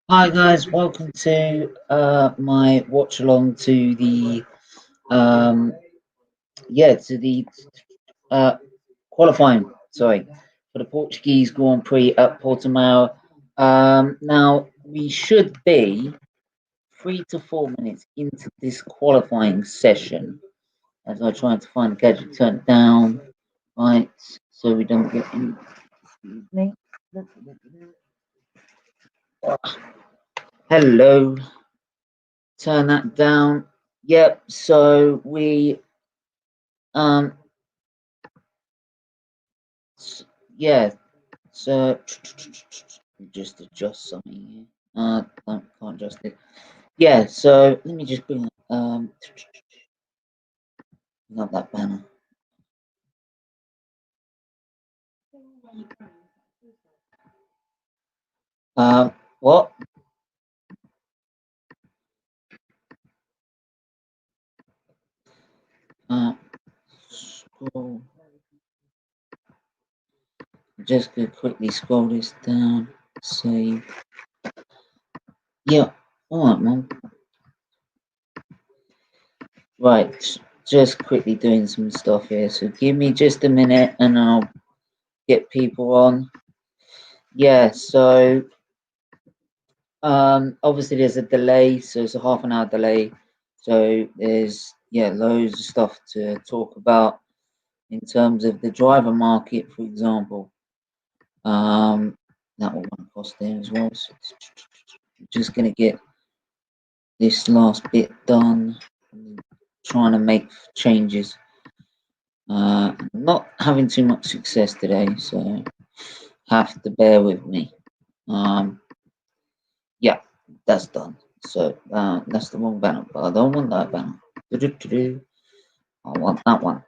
Hi guys, welcome to my watch along to the um to the uh qualifying, sorry, for the Portuguese Grand Prix at Portimao. Now we should be 3 to 4 minutes into this qualifying session as I try to find the gadget, turn it down, right, so we don't get any. Hello, turn that down. Yep, so we um yeah, so just adjust something here. No, can't adjust it. Yeah, so let me just bring up that banner. What? Scroll. Just gonna quickly scroll this down. Save. Yeah. All right, mom. Right. Just quickly doing some stuff here. So give me just a minute, and I'll get people on. Yeah. So obviously there's a delay, so it's a half an hour delay. So there's loads of stuff to talk about in terms of the driver market, for example. That will run across there as well. So just gonna get this last bit done. I'm trying to make changes. Not having too much success today, so have to bear with me. Yeah, that's done. So that's the wrong banner, but I don't want that banner. I want that one.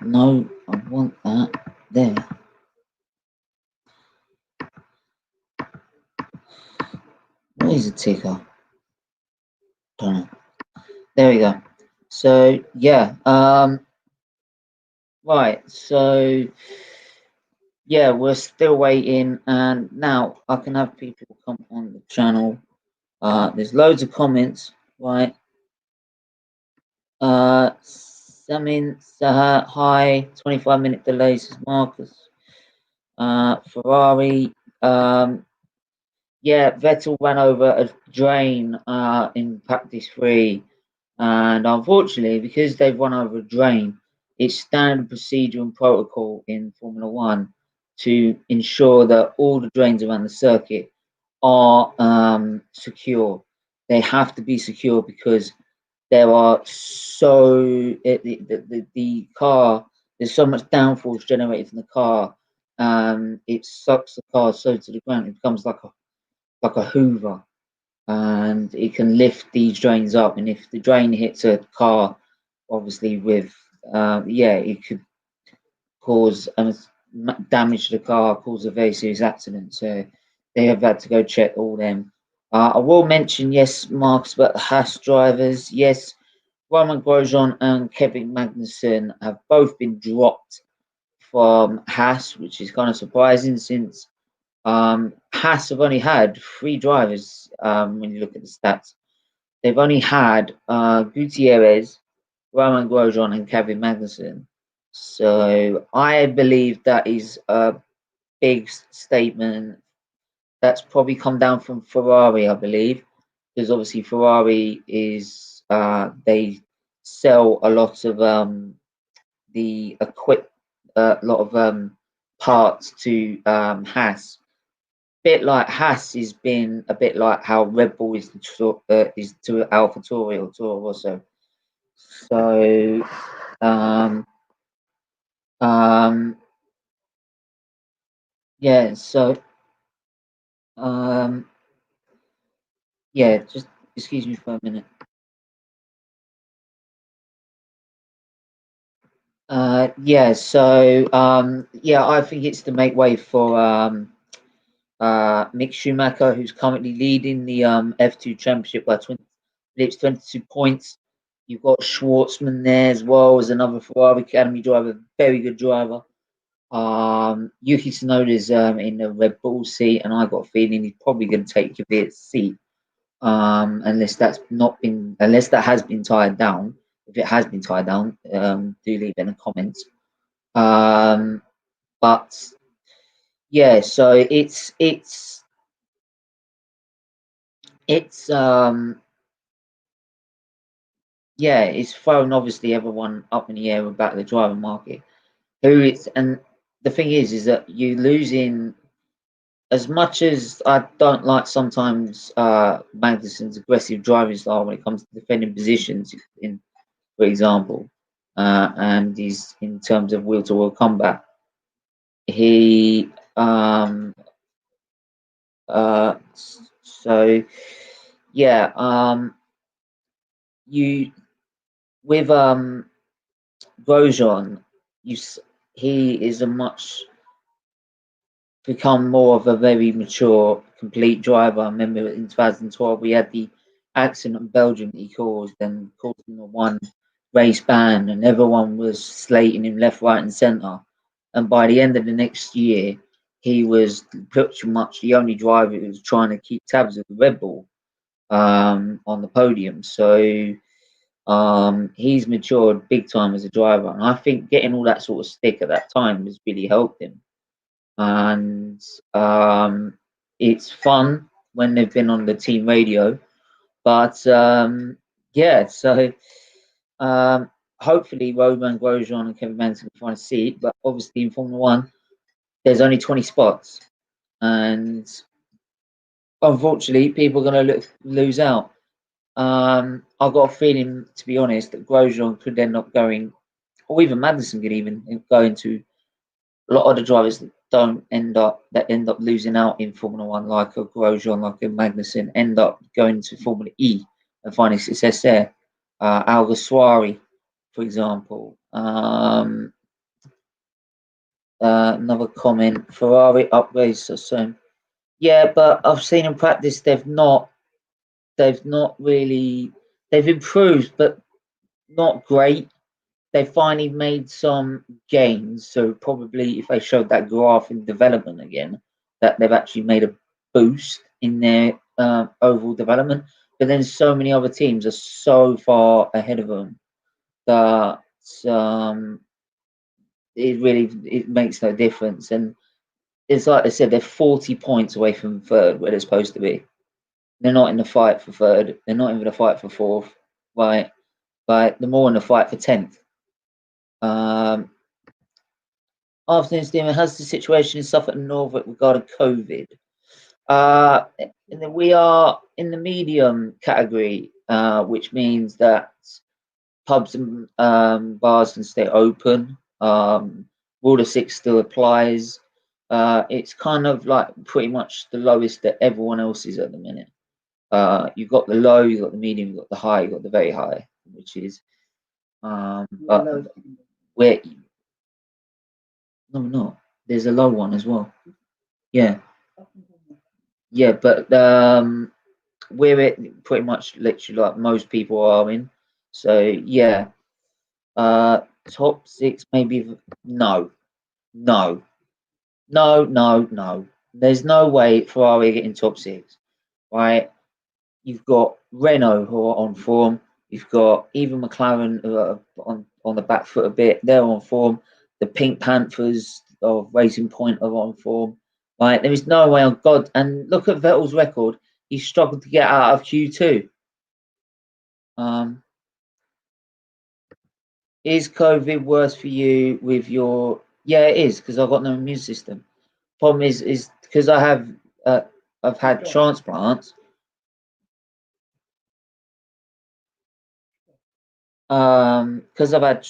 No, I want that there. Where is the ticker? Don't know. There we go. So yeah, right. So yeah, we're still waiting, and now I can have people come on the channel. There's loads of comments, right? Samin Saha, hi. 25-minute delay, says Marcus. Ferrari. Yeah, Vettel ran over a drain in practice 3, and unfortunately, because they've run over a drain, it's standard procedure and protocol in Formula One to ensure that all the drains around the circuit are secure. They have to be secure because there are the car, there's so much downforce generated from the car, it sucks the car so to the ground, it becomes like a hoover, and it can lift these drains up, and if the drain hits a car, obviously with it could cause damage to the car, cause a very serious accident. So they have had to go check all them. I will mention, yes, Marcus, about the Haas drivers. Yes, Roman Grosjean and Kevin Magnussen have both been dropped from Haas, which is kind of surprising since Haas have only had 3 drivers. When you look at the stats, they've only had Gutierrez, Roman Grosjean, and Kevin Magnussen. So I believe that is a big statement. That's probably come down from Ferrari, I believe, because obviously Ferrari is they sell a lot of the equip a lot of parts to Haas. Bit like Haas has been a bit like how Red Bull is to AlphaTauri or Toro Rosso. So um, um, yeah, so um, yeah, just excuse me for a minute. I think it's to make way for Mick Schumacher, who's currently leading the F2 Championship by 22 points. You've got Schwartzman there as well as another Ferrari Academy driver, very good driver. Yuki Tsunoda's in the Red Bull seat, and I got a feeling he's probably going to take Kvyat's seat, unless that has been tied down. If it has been tied down, do leave in the comments. But yeah, so it's yeah, it's thrown obviously everyone up in the air about the driver market. And the thing is that you losing. As much as I don't like sometimes Magnussen's aggressive driving style when it comes to defending positions, for example, and he's in terms of wheel to wheel combat, he so yeah, you with Grosjean, you he is a much become more of a very mature, complete driver. I remember in 2012 we had the accident in Belgium that he caused and caused him a one race ban, and everyone was slating him left, right, and centre. And by the end of the next year, he was pretty much the only driver who was trying to keep tabs of the Red Bull on the podium. So he's matured big time as a driver, and I think getting all that sort of stick at that time has really helped him. And it's fun when they've been on the team radio. But yeah, so hopefully Roman Grosjean and Kevin Magnussen can find a seat. But obviously in Formula One, there's only 20 spots, and unfortunately, people are going to lose out. I've got a feeling, to be honest, that Grosjean could end up going, or even Magnussen could even go into a lot of the drivers that end up losing out in Formula One, like a Grosjean, like a Magnussen, end up going to Formula E and finding success there. Alguersuari, for example. Another comment: Ferrari upgrades so yeah, but I've seen in practice they've not really they've improved, but not great. They finally made some gains. So probably if they showed that graph in development again, that they've actually made a boost in their overall development. But then so many other teams are so far ahead of them that it makes no difference. And it's like I said, they're 40 points away from third where they're supposed to be. They're not in the fight for third. They're not in the fight for fourth. Right? They're more in the fight for 10th. Afternoon, Stephen. Has the situation in Suffolk and Norfolk regarding COVID? We are in the medium category, which means that pubs and bars can stay open. Rule of 6 still applies. It's kind of like pretty much the lowest that everyone else is at the minute. You've got the low, you've got the medium, you've got the high, you've got the very high, which is but where no, not. There's a low one as well. Yeah, yeah, but we're it pretty much literally like most people are in. So yeah, top 6 maybe. No, no, no, no, no. There's no way Ferrari are getting top 6, right? You've got Renault who are on form. You've got even McLaren who are on the back foot a bit. They're on form. The Pink Panthers of Racing Point are on form. Right? There is no way on God. And look at Vettel's record. He struggled to get out of Q2. Is COVID worse for you with your? Yeah, it is because I've got no immune system. Problem is because I've had transplants. Because I've had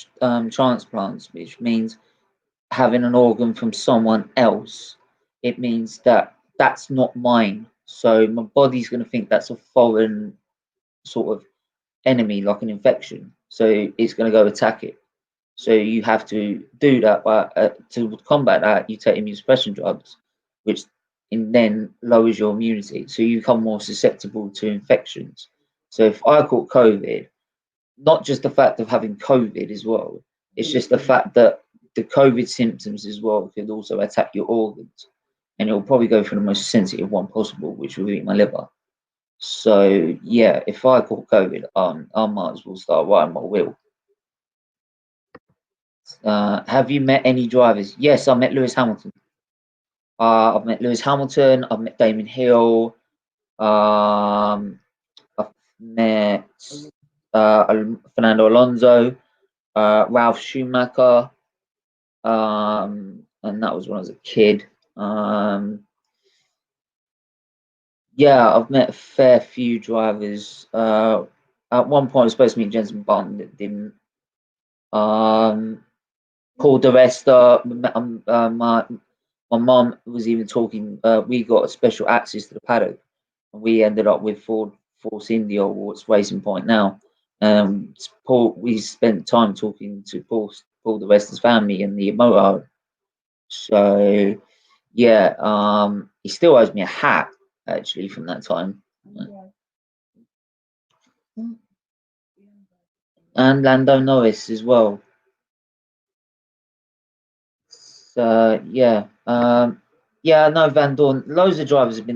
transplants, which means having an organ from someone else, it means that that's not mine. So my body's going to think that's a foreign sort of enemy, like an infection. So it's going to go attack it. So you have to do that. But to combat that, you take immune suppression drugs, which then lowers your immunity. So you become more susceptible to infections. So if I caught COVID, not just the fact of having COVID as well. It's just the fact that the COVID symptoms as well could also attack your organs, and it'll probably go for the most sensitive one possible, which will be my liver. So yeah, if I caught COVID, I might as well start riding my wheel. Have you met any drivers? Yes, I met Lewis Hamilton. I've met Lewis Hamilton. I've met Damon Hill. Um, I've met Fernando Alonso, Ralph Schumacher, and that was when I was a kid. Yeah, I've met a fair few drivers. At one point, I was supposed to meet Jenson Button that didn't. Paul Di Resta, my mum was even talking. We got a special access to the paddock, and we ended up with Force India, or what's Racing Point now. Paul, we spent time talking to Paul Di Resta's family and the motor. So yeah, he still owes me a hat actually from that time, and Lando Norris as well. So yeah, yeah, no Van Dorn. Loads of drivers have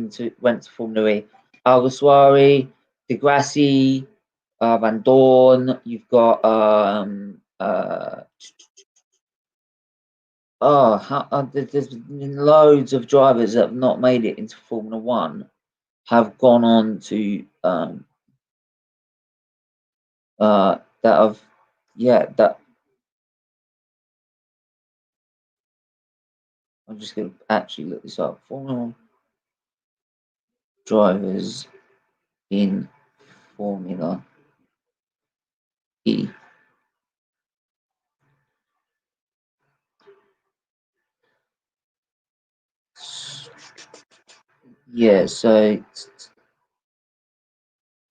went to Formula E. Alguersuari, Di Grassi, Van Dorn. You've got there's been loads of drivers that have not made it into Formula One have gone on to that have yeah that I'm just going to actually look this up. Formula One drivers in Formula E. Yeah, so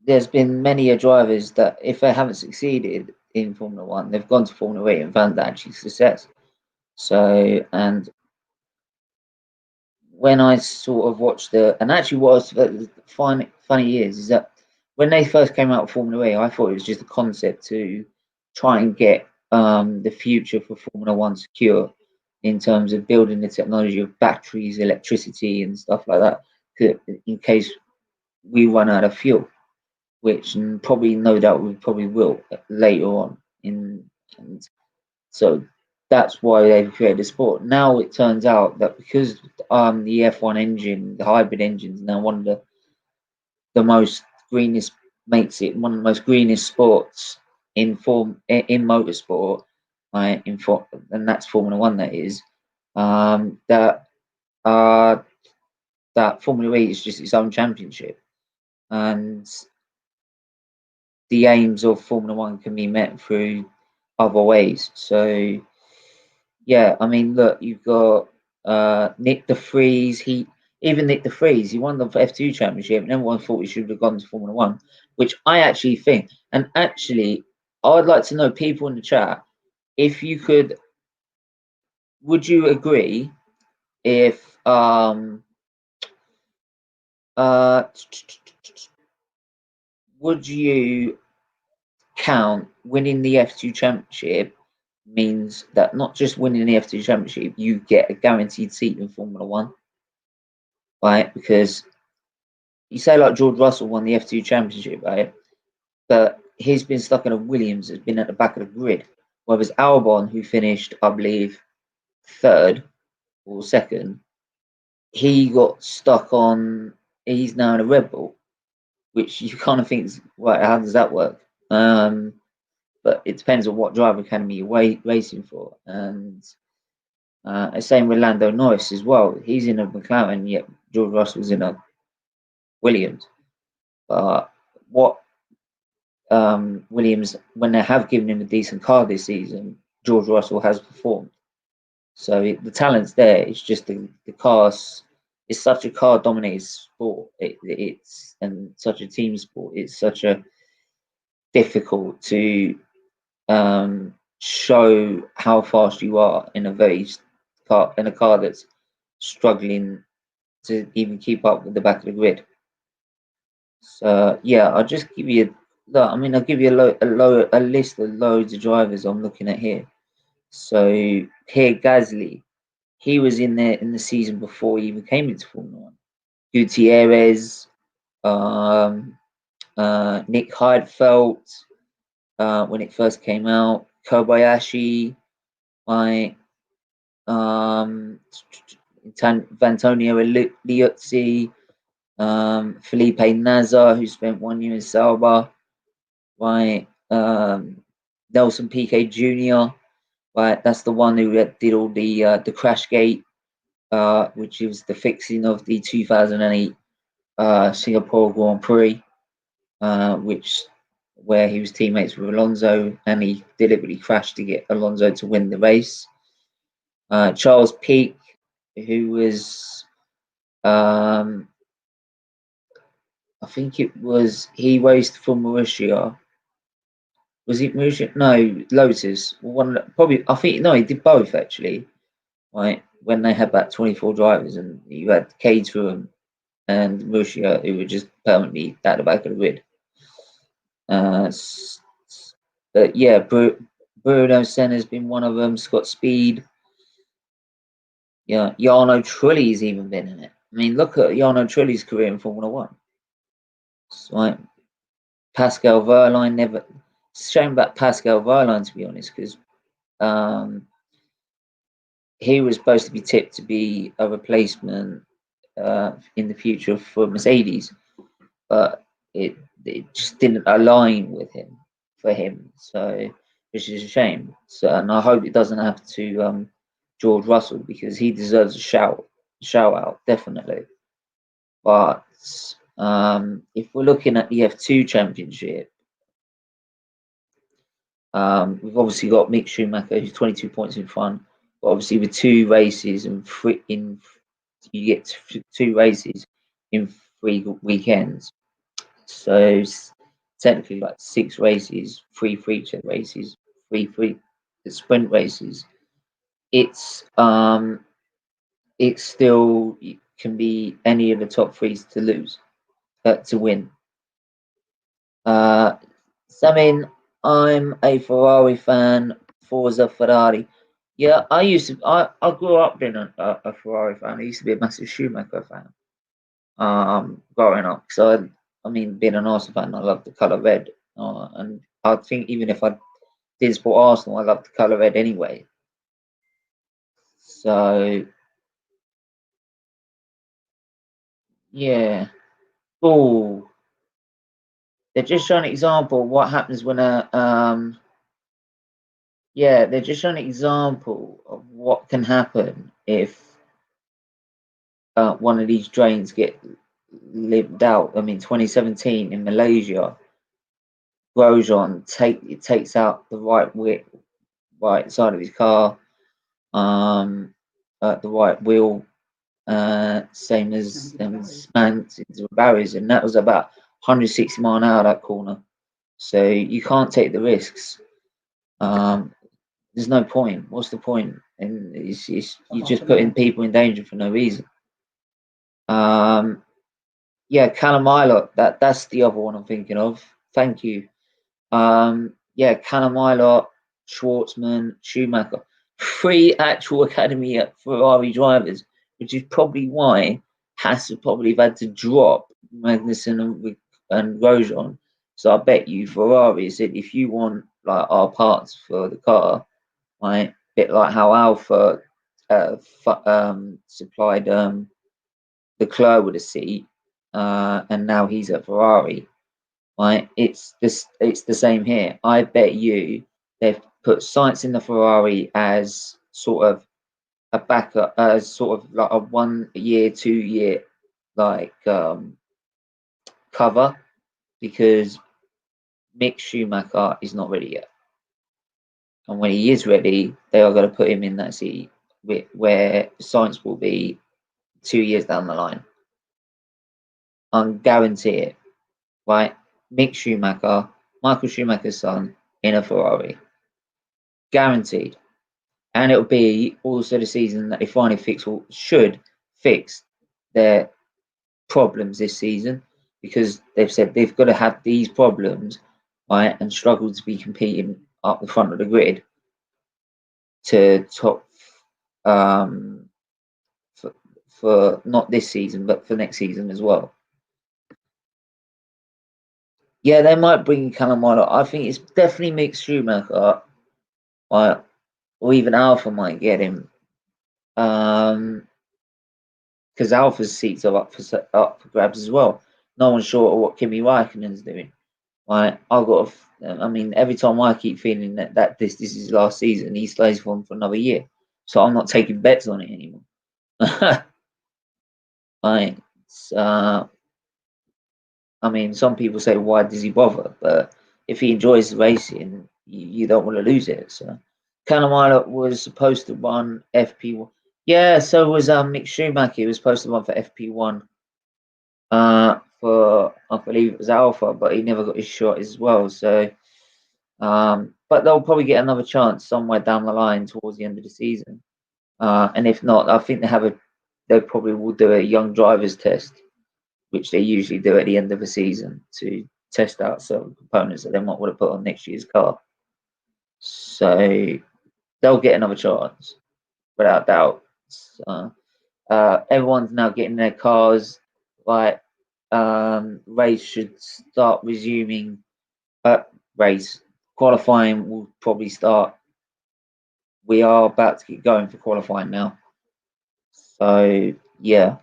there's been many a drivers that if they haven't succeeded in Formula One, they've gone to Formula E and found actually success. So, and when I sort of watched and actually what was funny is that when they first came out with Formula E, I thought it was just a concept to try and get the future for Formula One secure in terms of building the technology of batteries, electricity, and stuff like that, in case we run out of fuel, which probably no doubt we probably will later on and so that's why they've created a sport. Now it turns out that because the F1 engine, the hybrid engine, is now one of the most greenest, makes it one of the most greenest sports in motorsport, right? And that's Formula One. That is that uh, that Formula E is just its own championship, and the aims of Formula One can be met through other ways. So yeah, I mean, look, you've got Nick De Vries. Nick De Vries, he won the F2 championship, and everyone thought he should have gone to Formula One, which I actually think. And actually, I'd like to know, people in the chat, if you could, would you agree if uh would you count winning the F2 championship means that not just winning the F2 championship, you get a guaranteed seat in Formula One, right? Because you say like George Russell won the F2 championship, right? But he's been stuck in a Williams, has been at the back of the grid. Whereas Albon, who finished, I believe, third or second, he got stuck on, he's now in a Red Bull, which you kind of think, right, how does that work? But it depends on what driver academy you're racing for. And same with Lando Norris as well. He's in a McLaren, yet George Russell's in a Williams. But what Williams, when they have given him a decent car this season, George Russell has performed. So the talent's there. It's just the cars. It's such a car-dominated sport. It's and such a team sport. It's such a difficult to show how fast you are in a car that's struggling to even keep up with the back of the grid. So yeah, I'll just give you look, I mean, I'll give you a list of loads of drivers I'm looking at here. So here, Gasly, he was in there in the season before he even came into Formula One. Gutierrez, um, Nick Heidfeld, when it first came out, Kobayashi, my Vantonio Liuzzi, Felipe Nasr, who spent 1 year in Sauber, right? Nelson Piquet Jr., right? That's the one who did all the crash gate, which was the fixing of the 2008 Singapore Grand Prix, which where he was teammates with Alonso and he deliberately crashed to get Alonso to win the race. Charles Peake, who was I think he raced for Mauritia. Was it Mauritia? No, Lotus. One probably. I think no, he did both actually. Right when they had about 24 drivers and you had Caterham and Mauritia who were just permanently at the back of the grid. But yeah, Bruno Senna's been one of them. Scott Speed. Yeah, Jarno Trulli's even been in it. I mean, look at Jarno Trulli's career in Formula One. Right, Pascal Wehrlein never. It's a shame about Pascal Wehrlein, to be honest, because he was supposed to be tipped to be a replacement in the future for Mercedes, but it just didn't align with him for him. So, which is a shame. So, and I hope it doesn't happen to George Russell because he deserves a shout out definitely. But if we're looking at the F2 Championship, we've obviously got Mick Schumacher, who's 22 points in front. But obviously, with 2 races and you get 2 races in 3 weekends. So technically, like 6 races, 3 feature races, 3 sprint races. It's still it can be any of the top 3s to lose, to win. So I mean, I'm a Ferrari fan. Forza Ferrari. Yeah, I grew up being a Ferrari fan. I used to be a massive Schumacher fan. Growing up, so I mean, being an Arsenal fan, I love the colour red. And I think even if I didn't support Arsenal, I love the colour red anyway. So yeah. Oh, they're just showing an example of what happens when they're just showing an example of what can happen if one of these drains get lived out. I mean, 2017 in Malaysia, Grosjean takes out the right side of his car, the right wheel, same as Spence into the barriers, and that was about 160 mile an hour that corner. So you can't take the risks. There's no point. What's the point? And you're just putting people in danger for no reason. Yeah, Callum Ilott, that's the other one I'm thinking of. Thank you. Yeah, Callum Ilott, Schwartzman, Schumacher, 3 actual academy Ferrari drivers, which is probably why Haas have probably had to drop Magnussen and Grosjean. So I bet you Ferrari said if you want like our parts for the car, right, bit like how Alpha supplied Leclerc with a seat, and now he's at Ferrari. Right, it's the same here. I bet you they've put Sainz in the Ferrari as sort of a backup, as sort of like a 1 year, 2 year like cover because Mick Schumacher is not ready yet, and when he is ready, they are going to put him in that seat where Sainz will be 2 years down the line. I guarantee it. Right, Mick Schumacher, Michael Schumacher's son, in a Ferrari. Guaranteed. And it'll be also the season that they finally should fix their problems this season because they've said they've got to have these problems right, and struggled to be competing up the front of the grid to top um, for, for not this season but for next season as well. Yeah, they might bring Callum Wilder. I think it's definitely Mick Schumacher, right, or even Alpha might get him. Because Alpha's seats are up for grabs as well. No one's sure of what Kimi Raikkonen's doing. Right, I mean, every time I keep feeling that this is his last season, he stays for another year. So I'm not taking bets on it anymore. Right, I mean, some people say, why does he bother? But if he enjoys the racing, you don't want to lose it. So, Callum was supposed to run FP1. Yeah, so was Mick Schumacher. He was supposed to run for FP1 for, I believe it was Alpha, but he never got his shot as well. So, but they'll probably get another chance somewhere down the line towards the end of the season. And if not, I think they probably will do a young drivers test, which they usually do at the end of the season to test out certain components that they might want to put on next year's car. So they'll get another chance, without doubt. Everyone's now getting their cars. Like race should start resuming. Race qualifying will probably start. We are about to get going for qualifying now. So yeah.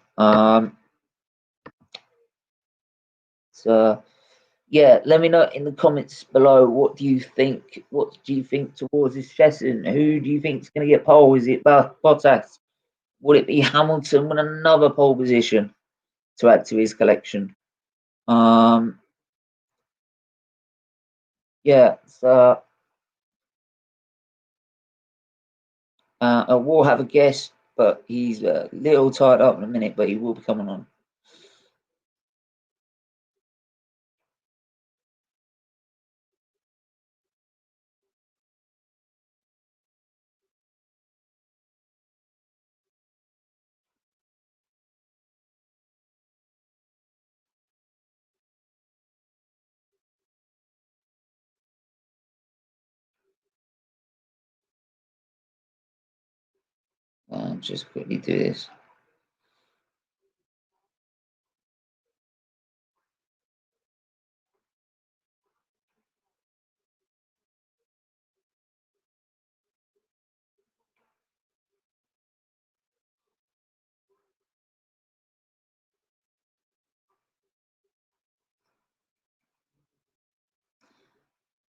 So yeah, let me know in the comments below what do you think. What do you think towards this session? Who do you think is going to get pole? Is it Bottas? Would it be Hamilton with another pole position to add to his collection? Yeah, so we'll have a guest, but he's a little tied up in a minute, but he will be coming on. Just quickly do this.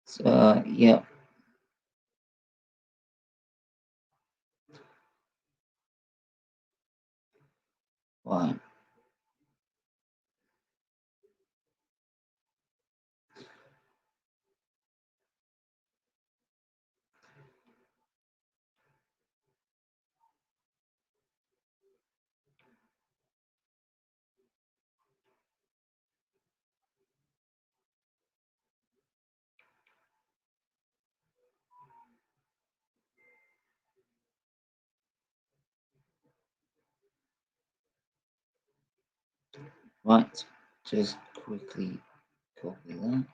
So yeah. Right. Right. Just quickly copy that.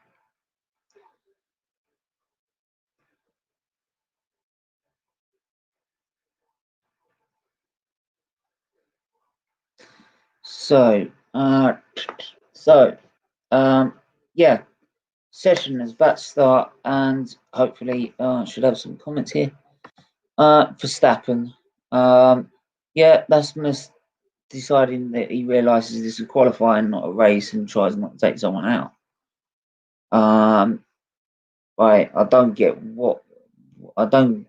So, so, yeah, session is about to start, and hopefully, should have some comments here. Verstappen, yeah, that's deciding that he realizes this is qualifying, not a race, and tries not to take someone out. Right, I don't get what I don't.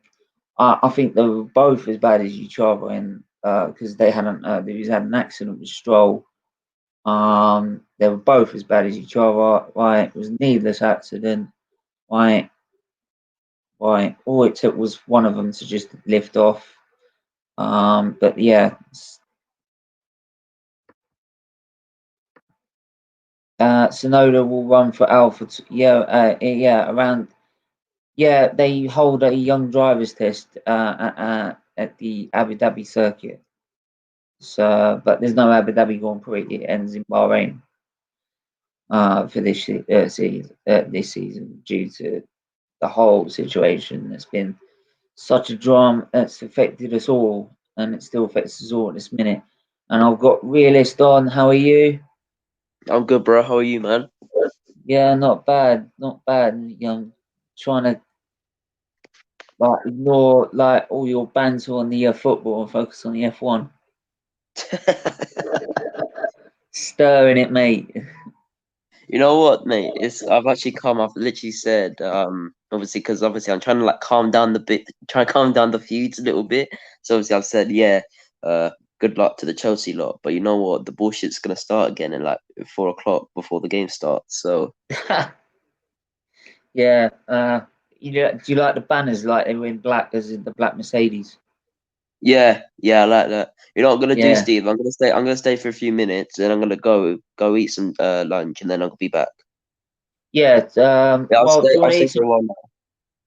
I think they were both as bad as each other, and because they hadn't, they had an accident with Stroll. They were both as bad as each other. Right, it was a needless accident. Right, right. All it took was one of them to just lift off. But yeah, Sonoda will run for Alpha. Yeah, around. Yeah, they hold a young drivers test at the Abu Dhabi circuit. So, but there's no Abu Dhabi Grand Prix. It ends in Bahrain. for this season due to the whole situation. It's been such a drama that's affected us all, and it still affects us all at this minute. And I've got Realist on. How are you? I'm good, bro. How are you, man? Yeah, not bad, not bad. You know, trying to like ignore like all your banter on the football and focus on the F1. Stirring it, mate. You know what, mate? I've actually come. I've literally said, obviously, because obviously I'm trying to like trying to calm down the feuds a little bit. So obviously I've said, yeah, good luck to the Chelsea lot. But you know what? The bullshit's gonna start again in like 4 o'clock before the game starts. So Yeah. Do you like the banners like they were in black as in the black Mercedes? yeah, yeah, I like that. You know what I'm gonna do, Yeah. Steve? I'm gonna stay for a few minutes, and I'm gonna go eat some lunch, and then I'll be back. Yeah. Yeah, Well, do you want I'll to stay eat for some? a while now.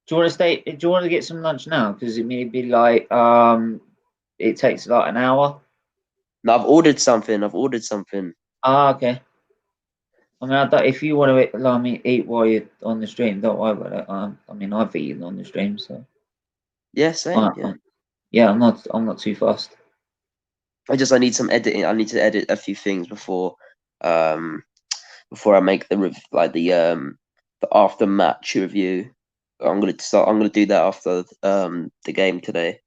Do you want to stay? Do you want to get some lunch now? Because it may be like it takes like an hour. No, I've ordered something. I've ordered something. Ah, okay. I mean, I don't, if you want to eat, like, I mean, eat while you're on the stream, don't worry about it. I mean, I've eaten on the stream, so Yeah, same. Yeah. yeah, I'm not too fast. I need some editing. I need to edit a few things um, before I make the after match review. I'm gonna do that after the game today.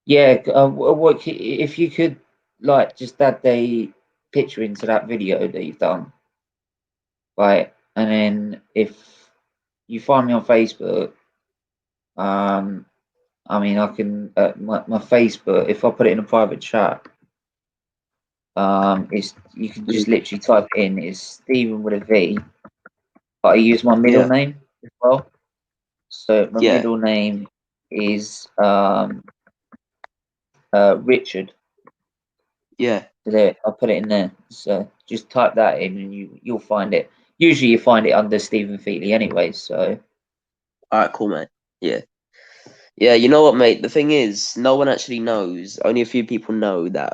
Yeah. What if you could like just add the picture into that video that you've done, right? And then if you find me on Facebook, um, I mean, I can my Facebook. If I put it in a private chat, it's you can Mm. just literally type it in. It's Stephen with a V, but I use my middle Yeah, name as well. So my yeah, middle name is Richard. yeah. So there, I'll put it in there. So just type that in, and you'll find it. Usually, you find it under Stephen Feely anyway. So All right, cool, man. Yeah, yeah. You know what, mate? The thing is, no one actually knows. Only a few people know that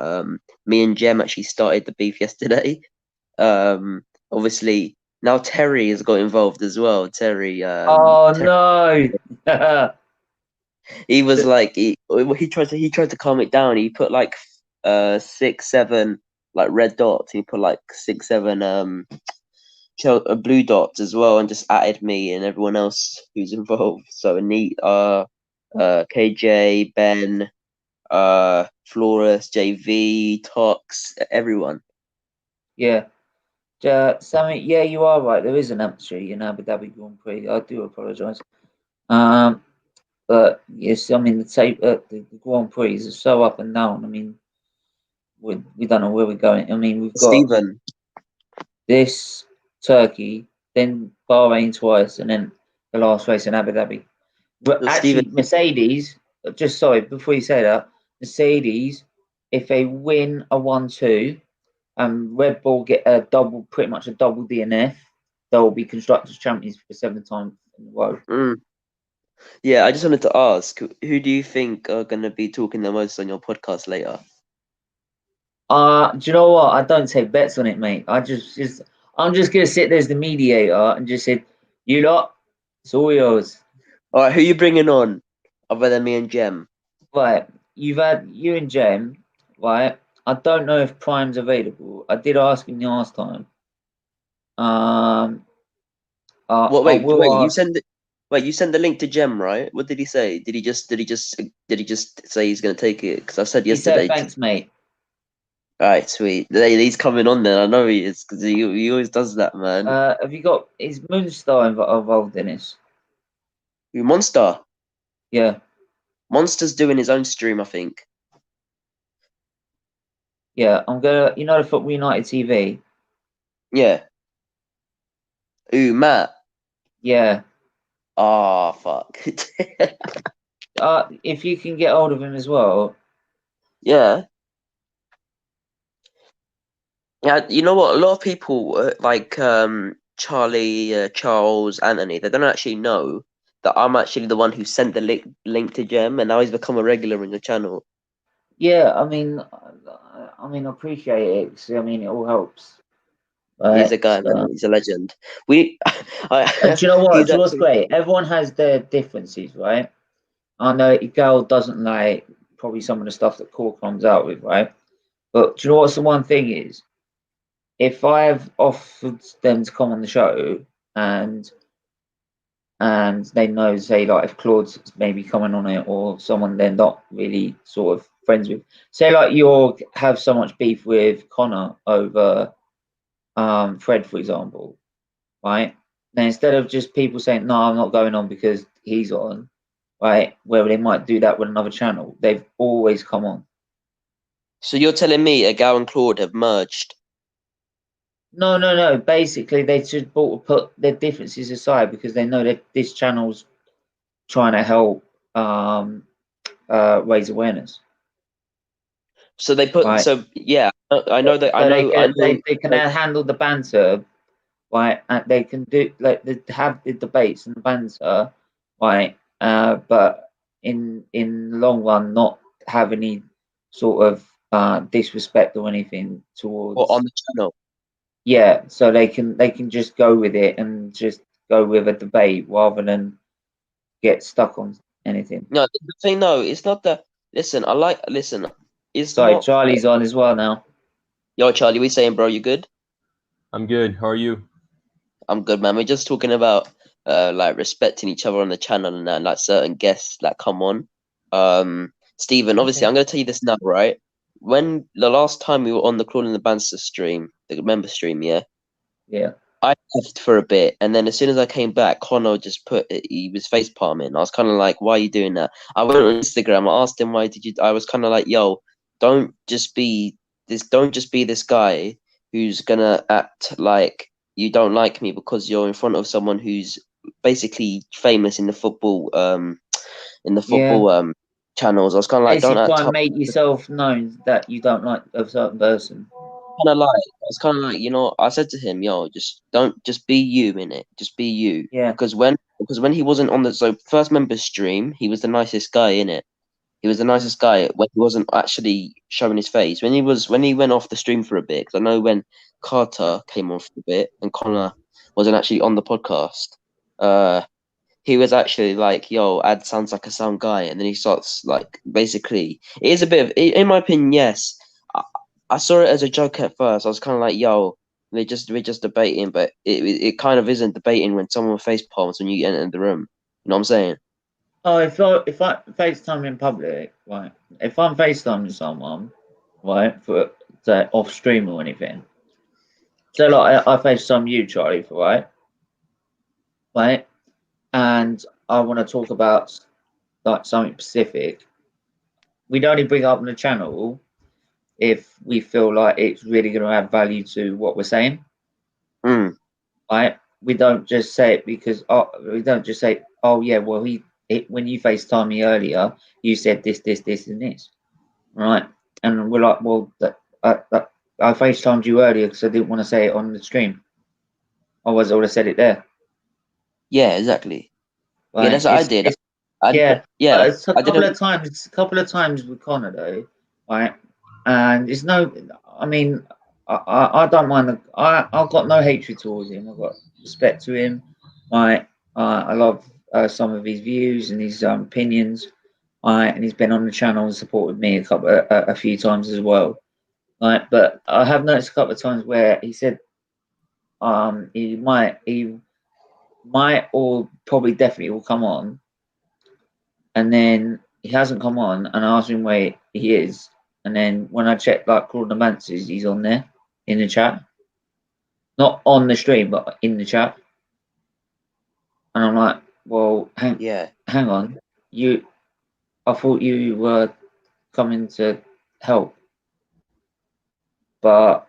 me and Jem actually started the beef yesterday. Obviously now Terry has got involved as well. oh Terry no. he was like he tried to calm it down. He put like 6, 7 like red dots. He put like 6, 7 blue dots as well, and just added me and everyone else who's involved. So neat, KJ, Ben, Flores, JV, Tox, everyone. Yeah. Sammy, yeah, you are right. There is an empty in Abu Dhabi Grand Prix. I do apologise. Um, but yes, I mean the Grand Prix is so up and down. I mean, we don't know where we're going. I mean, we've got Stephen, this Turkey, then Bahrain twice, and then the last race in Abu Dhabi. But Stephen, actually, Mercedes. Just sorry before you say that, Mercedes, if they win a 1-2, and Red Bull get a double, pretty much a double DNF, they'll be constructors champions for the seventh time in a row. mm. Yeah, I just wanted to ask, who do you think are gonna be talking the most on your podcast later? Do you know what? I don't take bets on it, mate. I'm just gonna sit there as the mediator and just say, you lot, it's all yours. All right, who you bringing on, other than me and Jem? Right, you've had you and Jem, right? I don't know if Prime's available. I did ask him the last time. Um, What? I Wait, will wait. ask. Wait, you send the link to Jem, right? What did he say? Did he just say he's gonna take it? Because I said He said, yesterday. "Thanks, mate." All right, sweet. He's coming on then. I know he is because he always does that, man. Have you got is Moonstar involved in this? Who, Monster? Yeah, Monster's doing his own stream, I think. yeah. I'm gonna, the Football United TV. Yeah. Ooh, Matt. Yeah. Ah, fuck. If you can get hold of him as well. Yeah. Yeah, you know what? A lot of people like Charlie, Charles, Anthony, they don't actually know that I'm actually the one who sent the link to Jem, and now he's become a regular in the channel. Yeah, I mean, I appreciate it. 'Cause, I mean, it all helps. He's right? a guy, man. So, He's a legend. We, and do you know what? he's Do you know what's actually. great? Everyone has their differences, right? I know Gal doesn't like probably some of the stuff that Core comes out with, right? But do you know what's the one thing is? If I've offered them to come on the show and they know, say, like if Claude's maybe coming on it or someone they're not really sort of friends with, say like you have so much beef with Connor over Fred, for example, right? Then instead of just people saying, no, I'm not going on because he's on, right? Where they might do that with another channel, they've always come on. So you're telling me Agal and Claude have merged? No, no, no. Basically, they should put their differences aside because they know that this channel's trying to help raise awareness, So they put. right? So yeah, I know that. I So know. I know. they can handle the banter, right? And they can do like they have the debates and the banter, right? But in the long run, not have any sort of disrespect or anything Or on towards. the channel. Yeah, so they can just go with it and just go with a debate rather than get stuck on anything. No, the thing though, it's not the. Listen, I like. Listen, it's Sorry, not. Charlie's on as well now. Yo, Charlie, we saying, bro, you good? I'm good. How are you? I'm good, man. We're just talking about like respecting each other on the channel and that, like certain guests that come on. Stephen, obviously, Okay. I'm gonna tell you this now, right? When the last time we were on the Claude and the Banster stream, the member stream, yeah, Yeah. I left for a bit, and then as soon as I came back, Connor just he was face palming. I was kind of like, "Why are you doing that?" I went on Instagram. I asked him, "Why did you?" I was kind of like, "Yo, don't just be don't just be this guy who's gonna act like you don't like me because you're in front of someone who's basically famous in the Yeah. football channels." I was kind of like, "Don't Basically, try act and make yourself known that you don't like a certain person. I said to him, yo, just be you in it. Just be you. Yeah. Because when he wasn't on the first member stream, he was the nicest guy in it. He was the Mm. nicest guy when he wasn't actually showing his face. When he went off the stream for a bit, because I know when Carter came on for a bit and Connor wasn't actually on the podcast, uh he was actually like, yo, Ad sounds like a sound guy, and then he starts like basically it is a bit of in my opinion, yes. I saw it as a joke at first. I was kind of like, yo, we're just debating, but it kind of isn't debating when someone face palms when you enter the room. You know what I'm saying? Oh, if I FaceTime in public, right? If I'm FaceTiming someone, right, for say off stream or anything, so like I FaceTime you, Charlie, right, and I want to talk about like something specific. We'd only bring it up on the channel if we feel like it's really going to add value to what we're saying, Mm. right? We don't just say it because we don't just say, oh yeah, well when you FaceTime me earlier, you said this, and this, right? And we're like, well, I FaceTimed you earlier because I didn't want to say it on the stream. Otherwise, I would have said it there, Yeah, exactly. Yeah, right? that's what I did. Yeah, Yeah, it's a I couple didn't. of times, with Connor though, right? And it's no, I mean, I don't mind. I've got no hatred towards him. I've got respect to him. Right, I love some of his views and his opinions. Right, and he's been on the channel and supported me a few times as well. Right, but I have noticed a couple of times where he said he might or probably definitely will come on, and then he hasn't come on, and I asked him where he is, and then when I checked like Claude Mances, he's on there in the chat, not on the stream, but in the chat, and I'm like, well, Yeah, hang on, I thought you were coming to help, but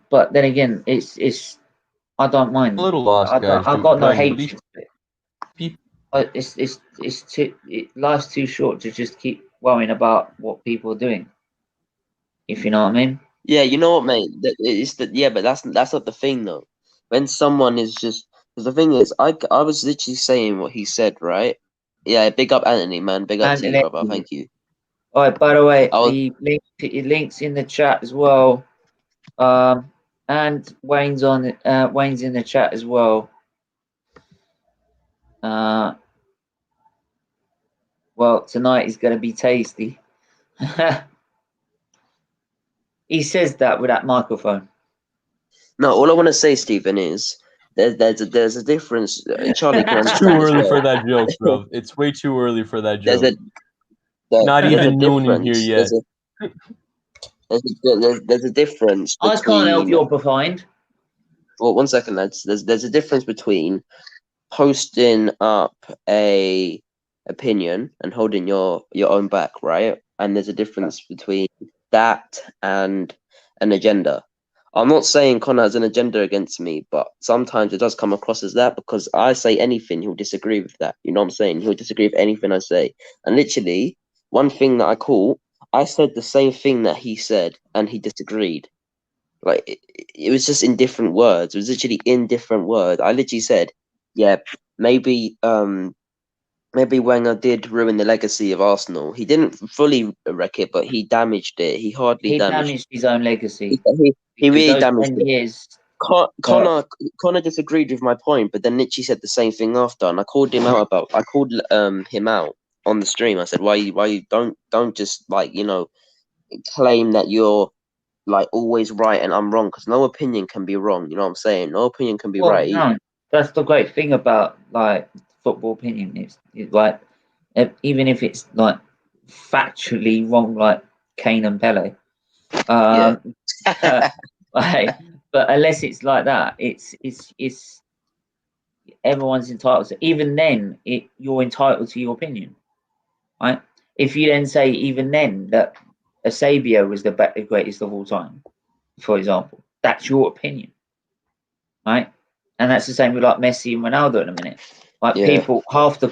but then again, it's I don't A mind. little lost, guys. I've To got no trying to these hatred. people. Life's too short to just keep worrying about what people are doing. If you know what I mean. yeah. You know what, mate? But that's not the thing though. When someone is just because the thing is, I was literally saying what he said, right? Yeah, big up Anthony, man. Big up And to you, brother. Thank you. all right. By the way, I was the links in the chat as well. Um, And Wayne's on. Wayne's in the chat as well. Well, tonight is going to be tasty. He says that with that microphone. No, all I want to say, Stephen, is there's a difference. Charlie can It's too understand as early well. for that joke, bro. It's way too early for that There's joke. Not there's even a noon in here difference. yet. There's a difference I between. can't help your behind. Well, 1 second, lads. There's a difference between posting up a opinion and holding your own back, right? And there's a difference between that and an agenda. I'm not saying Connor has an agenda against me, but sometimes it does come across as that because I say anything, he'll disagree with that. You know what I'm saying? He'll disagree with anything I say. And literally, one thing that I caught, I said the same thing that he said, and he disagreed. Like it was just in different words. It was literally in different words. I literally said, "Yeah, maybe maybe Wenger did ruin the legacy of Arsenal. He didn't fully wreck it, but he damaged it. He hardly He damaged. damaged his own legacy. He really those damaged 10 it." years. Connor disagreed with my point, but then literally said the same thing after, and I called him out him out on the stream. I said, "Why you don't just like claim that you're like always right and I'm wrong, because no opinion can be wrong." You know what I'm saying? No opinion can be right. No, that's the great thing about like football opinion. It's like even if it's like factually wrong, like Kane and Pele. Like, but unless it's like that, it's everyone's entitled to. Even then, you're entitled to your opinion, right? If you then say even then that Eusebio was the greatest of all time, for example, that's your opinion, right? And that's the same with like Messi and Ronaldo in a minute. Like people, half the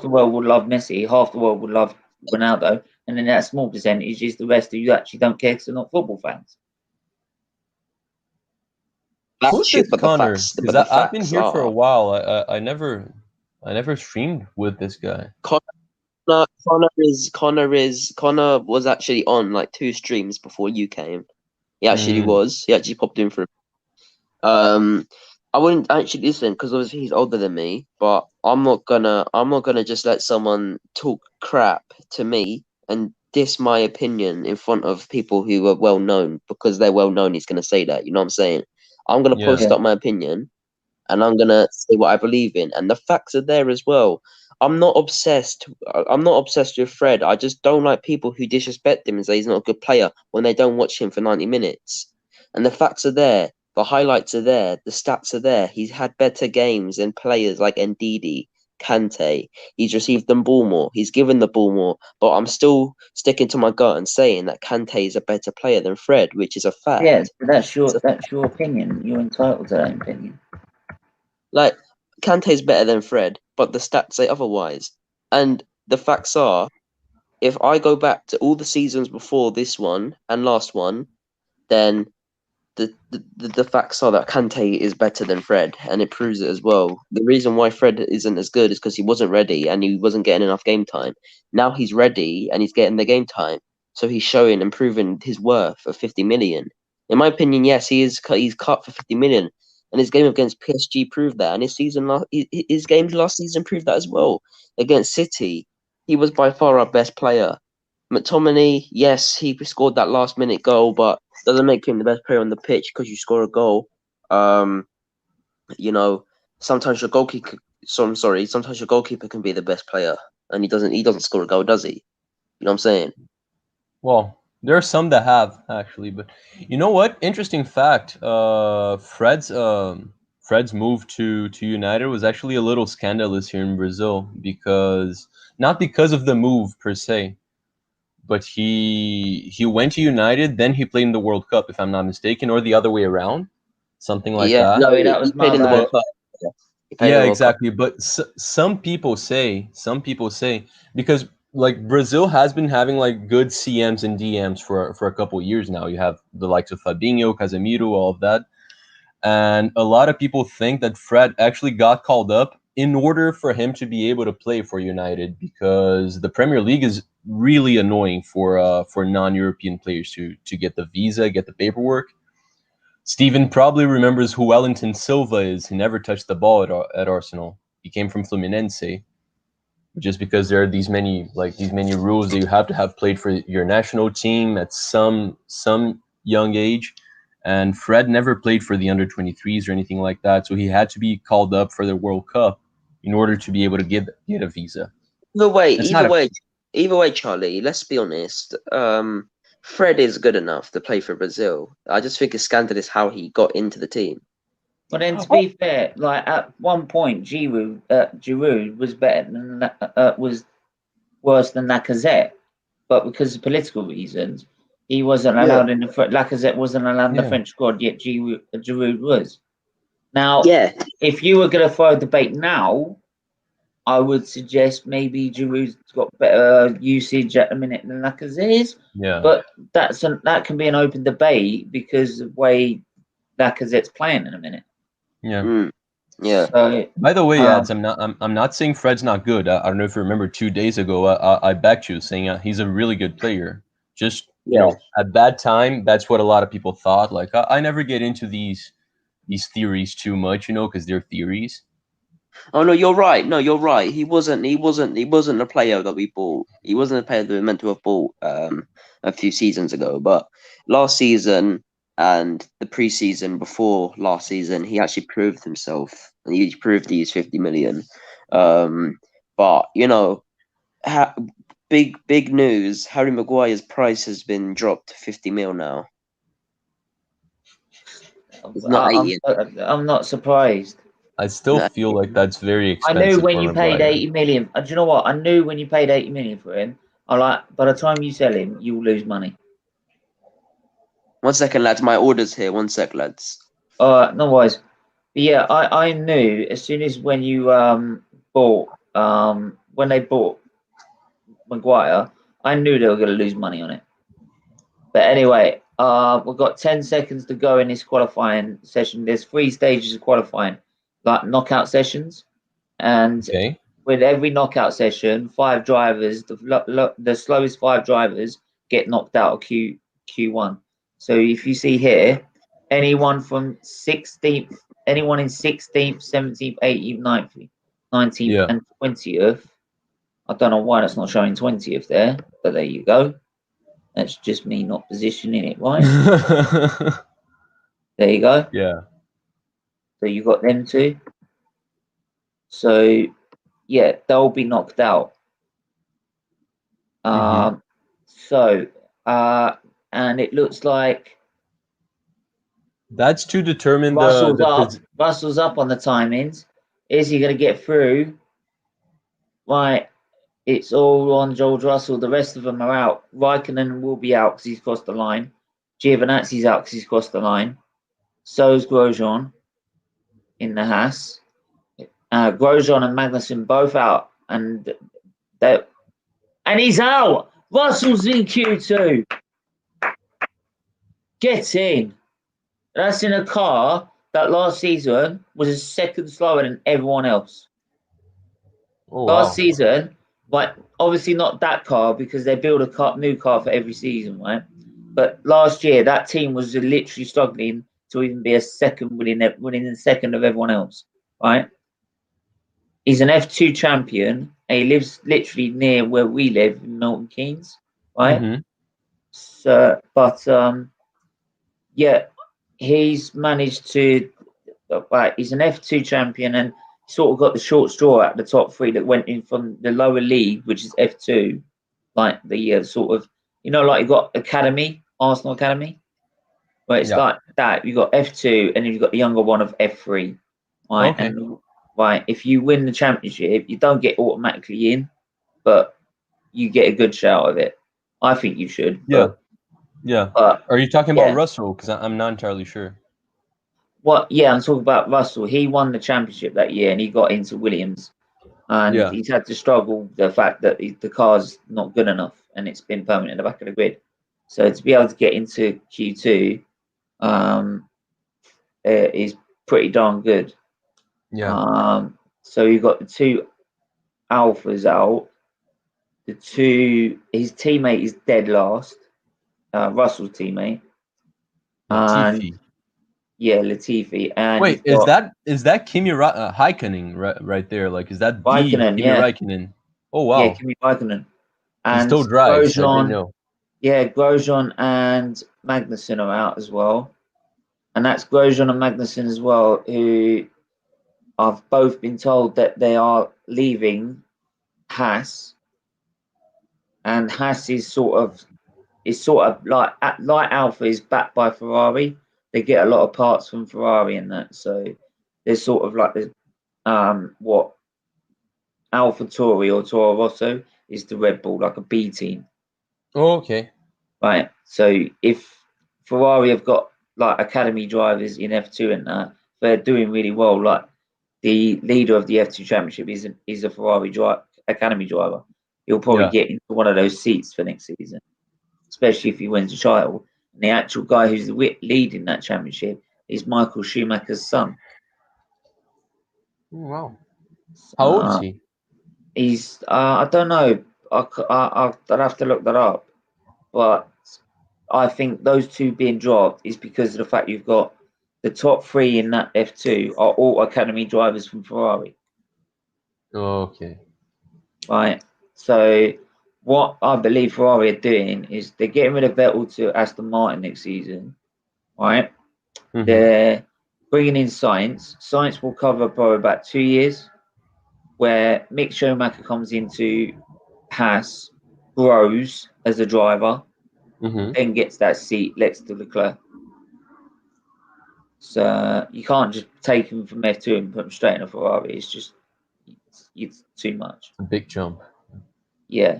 world would love Messi, half the world would love Ronaldo, and then that small percentage is the rest of you actually don't care because they're not football fans. Who's this Connor? Because I've been here for a while. I never streamed with this guy. Connor was actually on like 2 streams before you came. He actually was. He actually popped in for. I wouldn't actually listen because obviously he's older than me, but I'm not gonna just let someone talk crap to me and diss my opinion in front of people who are well known because they're well known. He's gonna say that. You know what I'm saying? I'm gonna post up my opinion, and I'm gonna say what I believe in, and the facts are there as well. I'm not obsessed with Fred. I just don't like people who disrespect him and say he's not a good player when they don't watch him for 90 minutes. And the facts are there. The highlights are there. The stats are there. He's had better games than players like Ndidi, Kante. He's received the ball more. He's given the ball more. But I'm still sticking to my gut and saying that Kante is a better player than Fred, which is a fact. Yeah, that's your opinion. You're entitled to that opinion. Like, Kante's better than Fred, but the stats say otherwise. And the facts are, if I go back to all the seasons before this one and last one, then the facts are that Kante is better than Fred, and it proves it as well. The reason why Fred isn't as good is because he wasn't ready and he wasn't getting enough game time. Now he's ready and he's getting the game time, so he's showing and proving his worth of 50 million. In my opinion, yes, he's cut for 50 million, and his game against PSG proved that, and his games last season proved that as well. Against City, he was by far our best player. McTominay, yes, he scored that last minute goal, but doesn't make him the best player on the pitch because you score a goal. Sometimes your goalkeeper. Sometimes your goalkeeper can be the best player, and he doesn't score a goal, does he? You know what I'm saying? Well, there are some that have actually, but you know what? Interesting fact. Fred's move to United was actually a little scandalous here in Brazil because not because of the move per se, but he went to United, then he played in the World Cup, if I'm not mistaken, or the other way around, something like that. No, that was played in the World Cup. Yeah, exactly. But some people say because like Brazil has been having like good CMs and DMs for a couple of years now. You have the likes of Fabinho, Casemiro, all of that, and a lot of people think that Fred actually got called up in order for him to be able to play for United because the Premier League is really annoying for non-European players to get the visa, get the paperwork. Steven probably remembers who Wellington Silva is. He never touched the ball at Arsenal. He came from Fluminense. Just because there are these many rules that you have to have played for your national team at some young age, and Fred never played for the under-23s or anything like that, so he had to be called up for the World Cup in order to be able to get a visa. Either way, Charlie. Let's be honest. Fred is good enough to play for Brazil. I just think it's scandalous how he got into the team. But then, to be fair, like at one point, Giroud was better than was worse than Lacazette, but because of political reasons, he wasn't allowed in the Lacazette wasn't allowed in the French squad. Yet Giroud was. Now, if you were going to throw a debate now, I would suggest maybe Giroud's got better usage at the minute than Lacazette is. Yeah, but that can be an open debate because of the way Lacazette's playing in a minute. Yeah. Yeah. So, by the way, ads, I'm not saying Fred's not good. I don't know if you remember 2 days ago, I backed you saying he's a really good player. Just you know, at that time, that's what a lot of people thought. Like I never get into these theories too much, because they're theories. Oh no, you're right. No, you're right. He wasn't a player that we bought. He wasn't a player that we meant to have bought a few seasons ago. But last season and the preseason before last season, he actually proved himself, and he proved he's 50 million. But big news: Harry Maguire's price has been dropped to 50 mil now. It's not 80. I'm not surprised. I still feel like that's very expensive. I knew when you paid 80 million. Do you know what? I knew when you paid 80 million for him. By the time you sell him, you will lose money. 1 second, lads. My order's here. 1 sec, lads. No worries. But yeah, I knew as soon as when you when they bought Maguire, I knew they were going to lose money on it. But anyway, we've got 10 seconds to go in this qualifying session. There's 3 stages of qualifying, like knockout sessions, and with every knockout session, 5 drivers, the slowest 5 drivers get knocked out of Q1. So if you see here, anyone from 16th, anyone in 16th, 17th, 18th, 19th, and 20th. I don't know why that's not showing 20th there, but there you go. That's just me not positioning it right. There you go. Yeah. So you got them 2. So yeah, they'll be knocked out. So and it looks like that's to determine Russell's up on the timings. Is he going to get through? Right. It's all on George Russell. The rest of them are out. Raikkonen will be out because he's crossed the line. Giovinazzi's out because he's crossed the line. So's Grosjean in the Haas. Grosjean and Magnussen both out, and he's out. Russell's in Q2. Get in. That's in a car that last season was a second slower than everyone else. Last season, but obviously not that car because they build a new car for every season, right? But last year, that team was literally struggling to even be a second, winning the second of everyone else, right? He's an F2 champion, and he lives literally near where we live in Milton Keynes, right? So, but yeah, he's managed to. He's an F2 champion and sort of got the short straw at the top 3 that went in from the lower league, which is F2, like the sort of, like you got Arsenal Academy, where it's like that. You got F2 and then you got the younger one of F3, right? Okay. And if you win the championship, you don't get automatically in, but you get a good shout of it. I think you should. Yeah. Are you talking about Russell? Because I'm not entirely sure. Yeah, I'm talking about Russell. He won the championship that year and he got into Williams. And he's had to struggle the fact that the car's not good enough and it's been permanent in the back of the grid. So to be able to get into Q2 is pretty darn good. Yeah. So you've got the 2 Alphas out. His teammate is dead last. Russell's teammate. Latifi. Yeah, Latifi, and Wait, you've got is that Raikkonen right there? Like, is that the Raikkonen. Kimi Yeah, Raikkonen? Oh yeah, wow, Kimi Raikkonen, he and still drives. I didn't Grosjean. know. Yeah, Grosjean and Magnussen are out as well, and that's Grosjean and Magnussen as well, who I've both been told that they are leaving Haas, and Haas is sort of like Alpha is backed by Ferrari. They get a lot of parts from Ferrari and that, so they're sort of like the what Alpha Tauri or Toro Rosso is the Red Bull, like a B team, Oh, okay. right? So if Ferrari have got like academy drivers in F2 and that, they're doing really well. Like the leader of the F2 Championship is a Ferrari academy driver. He'll probably Yeah. get into one of those seats for next season, especially if he wins the title. And the actual guy who's leading that championship is Michael Schumacher's son. Oh, wow. How old is he? He's I don't know. I'd have to look that up, but I think those two being dropped is because of the fact you've got the top three in that F2 are all academy drivers from Ferrari. Okay. Right. So what I believe Ferrari are doing is they're getting rid of Vettel to Aston Martin next season. Right. Mm-hmm. They're bringing in Science. Science will cover probably about 2 years, where Mick Schumacher comes into Haas, grows as a driver, Mm-hmm. then gets that seat next to Leclerc. So you can't just take him from F2 and put him straight in a Ferrari. It's just it's too much. A big jump. Yeah.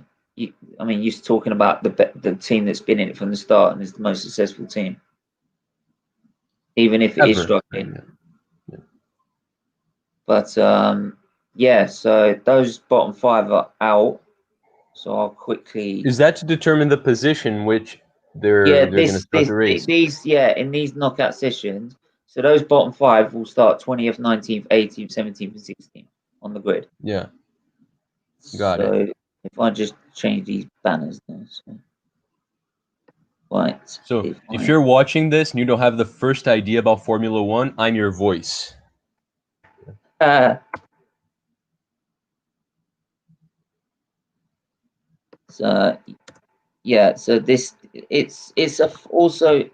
I mean, you're talking about the team that's been in it from the start and is the most successful team, even if it is struggling. Yeah. But yeah, so those bottom five are out. So I'll quickly. Is that to determine the position which they're Yeah, going to start the race? in these knockout sessions. So those bottom five will start 20th, 19th, 18th, 17th, and 16th on the grid. Yeah. Got so it. if I just change these banners there, so. Right. So if you're watching this and you don't have the first idea about Formula One, I'm your voice. So yeah, so this it's also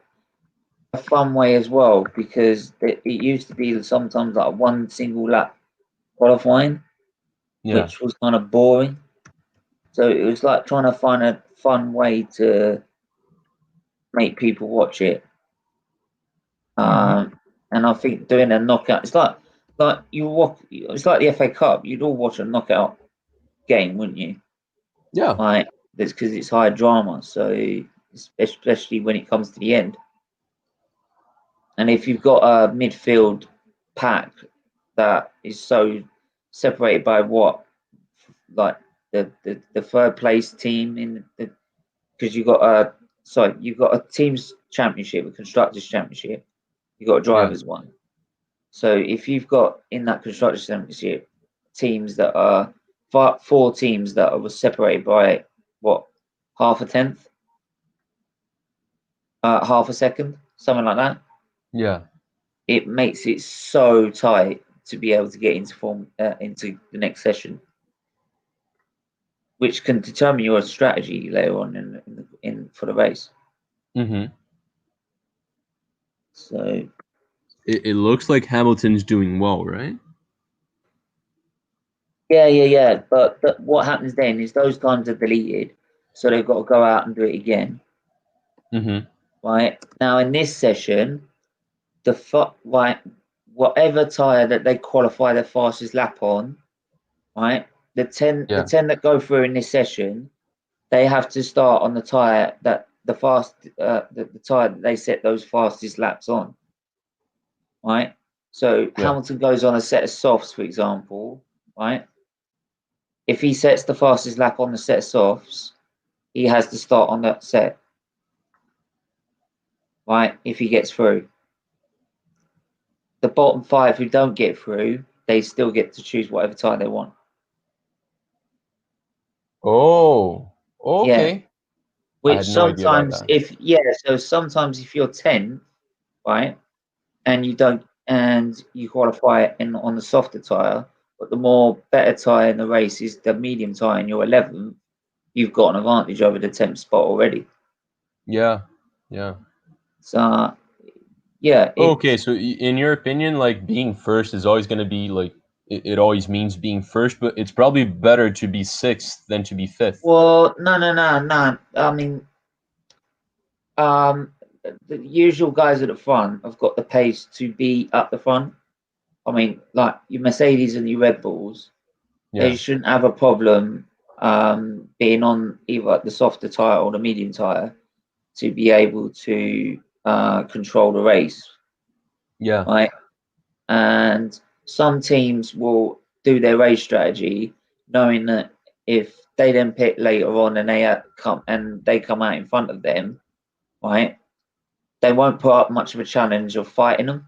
a fun way as well, because it used to be sometimes like one single lap qualifying, which was kind of boring. So it was like trying to find a fun way to make people watch it. And I think doing a knockout, it's like you watch. It's like the FA Cup. You'd all watch a knockout game, wouldn't you? Yeah. Like that's because it's high drama. So especially when it comes to the end. And if you've got a midfield pack that is so separated by what, like the third place team in the, because you've got a teams championship, a constructors championship, you've got a drivers one. So if you've got in that constructors championship teams that are four teams that are separated by what, half a tenth, half a second, something like that. Yeah. It makes it so tight to be able to get into into the next session, which can determine your strategy later on in for the race. Mm-hmm. So it looks like Hamilton's doing well, right? Yeah. But what happens then is those times are deleted, so they've got to go out and do it again. Mm-hmm. Right now, in this session, whatever tire that they qualify their fastest lap on, right? The 10 that go through in this session, they have to start on the tire that the tire that they set those fastest laps on, right? So Hamilton goes on a set of softs, for example, right? If he sets the fastest lap on the set of softs, he has to start on that set, right? If he gets through. The bottom five who don't get through, they still get to choose whatever tire they want. Oh, okay. Yeah. Which I had no idea about sometimes, that. sometimes if you're 10th, right, and you qualify on the softer tyre, but the more better tyre in the race is the medium tyre and you're 11th, you've got an advantage over the 10th spot already. Yeah, yeah. So yeah. Okay, so in your opinion, like being first is always going to be like it always means being first, but it's probably better to be sixth than to be fifth. Well, no. I mean, the usual guys at the front have got the pace to be at the front. I mean, like your Mercedes and your Red Bulls, they Yeah, shouldn't have a problem being on either the softer tyre or the medium tyre to be able to control the race, yeah, right? And some teams will do their race strategy knowing that if they then pick later on and they come out in front of them, right? They won't put up much of a challenge of fighting them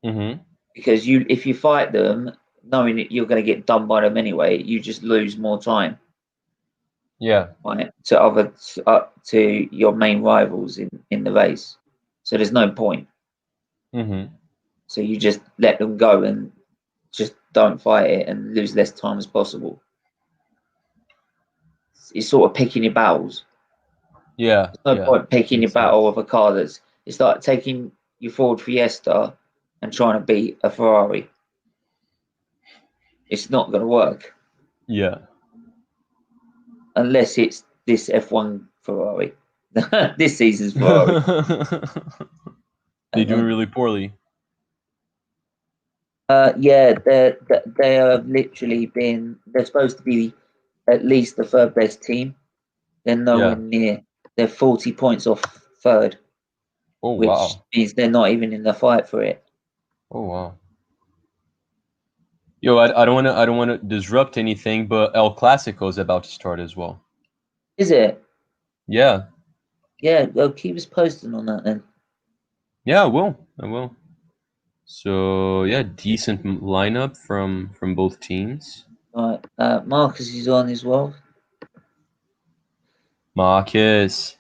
mm-hmm. because if you fight them, knowing that you're going to get done by them anyway, you just lose more time, Yeah, right? To your main rivals in the race, so there's no point. mm-hmm. So you just let them go and just don't fight it and lose less time as possible. It's sort of picking your battles. Yeah, There's no yeah. point picking your Makes battle sense. of a car that's it's like taking your Ford Fiesta and trying to beat a Ferrari. It's not going to work Yeah. unless it's this F1 Ferrari, this season's Ferrari. They And doing then, really poorly. yeah, they have literally been. They're supposed to be at least the third best team. They're nowhere Yeah. near. They're 40 points off third, Oh which wow. means they're not even in the fight for it. Oh wow. Yo, I don't want to disrupt anything, but El Clasico is about to start as well. Is it? Yeah. Yeah, well, keep us posted on that then. Yeah, I will. I will. So yeah, decent lineup from both teams. Right, Marcus is on as well. Marcus.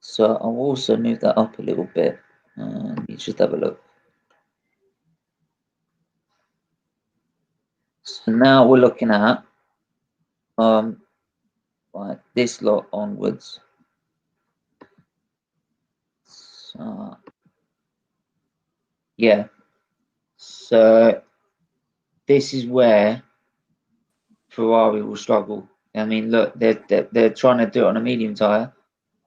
So I'll also move that up a little bit. You just have a look. So now we're looking at right, this lot onwards. So, yeah. So this is where Ferrari will struggle. I mean, look, they're trying to do it on a medium tire.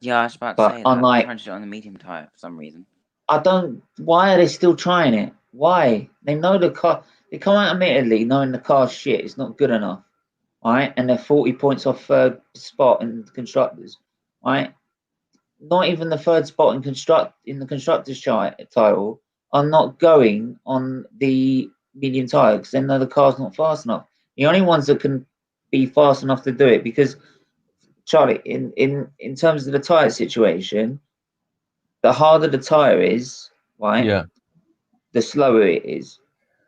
Yeah, I was about to But say that. unlike- I'm trying to do it on the medium tyre for some reason. I don't. Why are they still trying it? Why? They know the car. They come out admittedly knowing the car's shit. It's not good enough, right? And they're 40 points off third spot in the constructors, right? Not even the third spot in the constructors title are not going on the medium tire because they know the car's not fast enough. The only ones that can be fast enough to do it because Charlie, in terms of the tire situation, the harder the tire is, right? Yeah. The slower it is.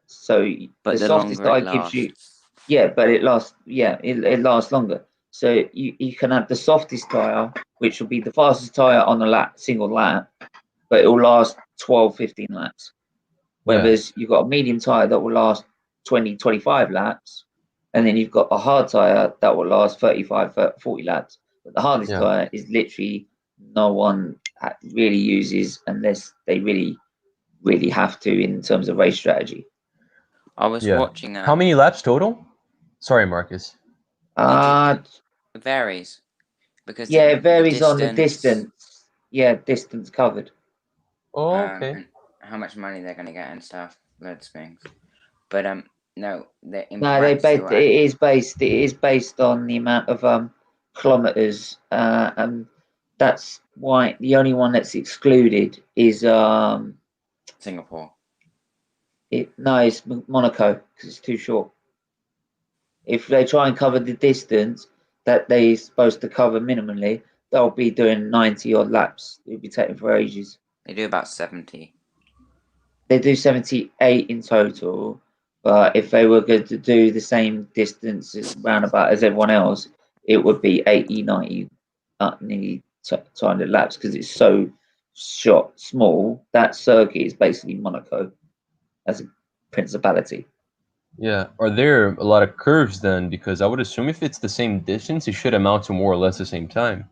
So But the the softest longer it tire gives you, lasts. yeah, but it lasts, yeah, it lasts longer. So you can have the softest tire, which will be the fastest tire on a single lap, but it will last 12, 15 laps. Whereas you've got a medium tire that will last 20, 25 laps, and then you've got a hard tire that will last 35, 40 laps. But the hardest Yeah. tire is literally no one really uses unless they really, really have to in terms of race strategy. I was Yeah. watching How many laps total? Sorry, Marcus. Uh, It varies. Because yeah, the it varies on the distance, distance. Yeah, distance covered. Oh, okay. and how much money they're gonna get and stuff, loads of things. But no, in No, practice, it is based on the amount of kilometers, and that's why the only one that's excluded is Singapore. it's Monaco because it's too short. If they try and cover the distance that they're supposed to cover minimally, they'll be doing 90 odd laps. It'll be taking for ages. They do about 70. They do 78 in total, but if they were going to do the same distance roundabout as everyone else, it would be 80, 90, nearly 200 laps because it's so shot small, that circuit is basically Monaco as a principality. Yeah. Are there a lot of curves then? Because I would assume if it's the same distance, it should amount to more or less the same time.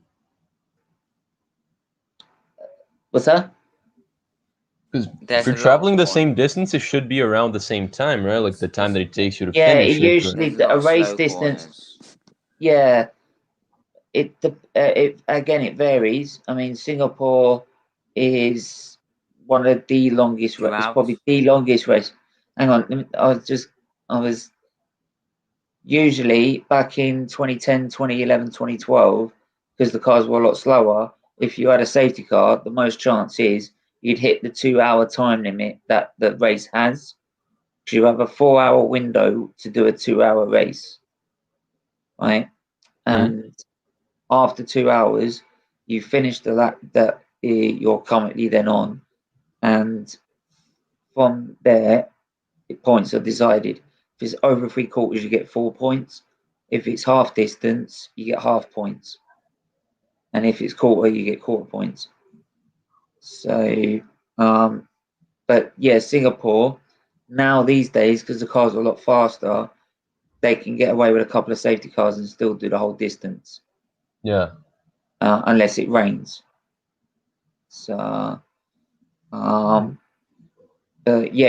What's that? Because if There's you're a lot traveling the of same distance, it should be around the same time, right? Like the time that it takes you to Yeah, it finish it. But usually there's a lot a of race slow distance. corners. Yeah, it again it varies. I mean, Singapore is one of the longest. 2 It's hours. probably the longest race. Hang on, I was usually back in 2010, 2011, 2012, because the cars were a lot slower. If you had a safety car, the most chance is you'd hit the 2 hour time limit that the race has. You have a 4 hour window to do a 2 hour race, right? And after 2 hours, you finish the lap that you're currently then on, and from there, the points are decided. If it's over 3/4, you get 4 points. If it's half distance, you get half points, and if it's quarter, you get quarter points. So, but yeah, Singapore now these days, because the cars are a lot faster, they can get away with a couple of safety cars and still do the whole distance. yeah. Unless it rains. So, yeah,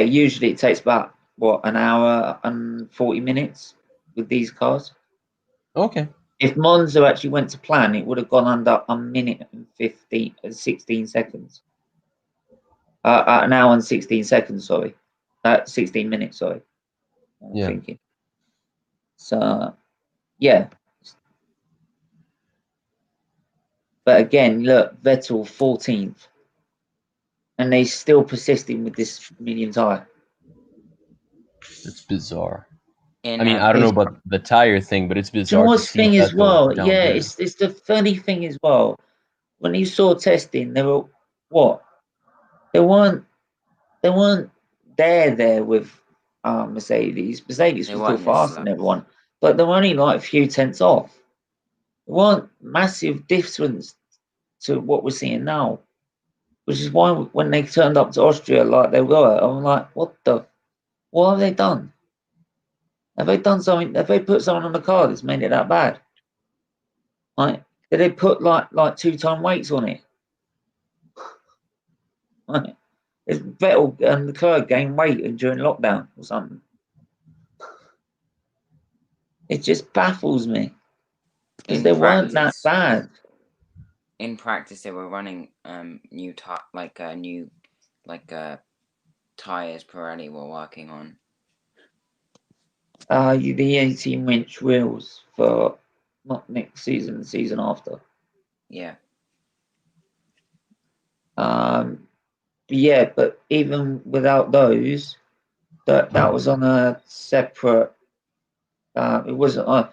usually it takes about an hour and 40 minutes with these cars. Okay. If Monza actually went to plan, it would have gone under a minute and 16 seconds. An hour and 16 seconds, sorry. 16 minutes, sorry. I'm thinking. So, yeah. But again, look, Vettel 14th. And they still persisting with this medium tyre. It's bizarre. In, I mean, I don't know about the tire thing, but it's Do you know bizarre to what's see thing as Vettel well? down Yeah, there. it's the funny thing as well. When you saw testing, they were what? They weren't there with Mercedes. Mercedes They was still weren't this faster slow. than everyone, but they were only like a few tenths off. There weren't massive difference to what we're seeing now, which is why when they turned up to Austria like they were, I'm like, what have they done? Have they done something? Have they put someone on the car that's made it that bad? Like, did they put like 2-ton weights on it? Like, is Vettel and Leclerc gained weight during lockdown or something? It just baffles me because they weren't that bad. In practice, they were running new tires Pirelli were working on. The 18-inch wheels for not next season, the season after. Yeah. Yeah, but even without those, that was on a separate. It was on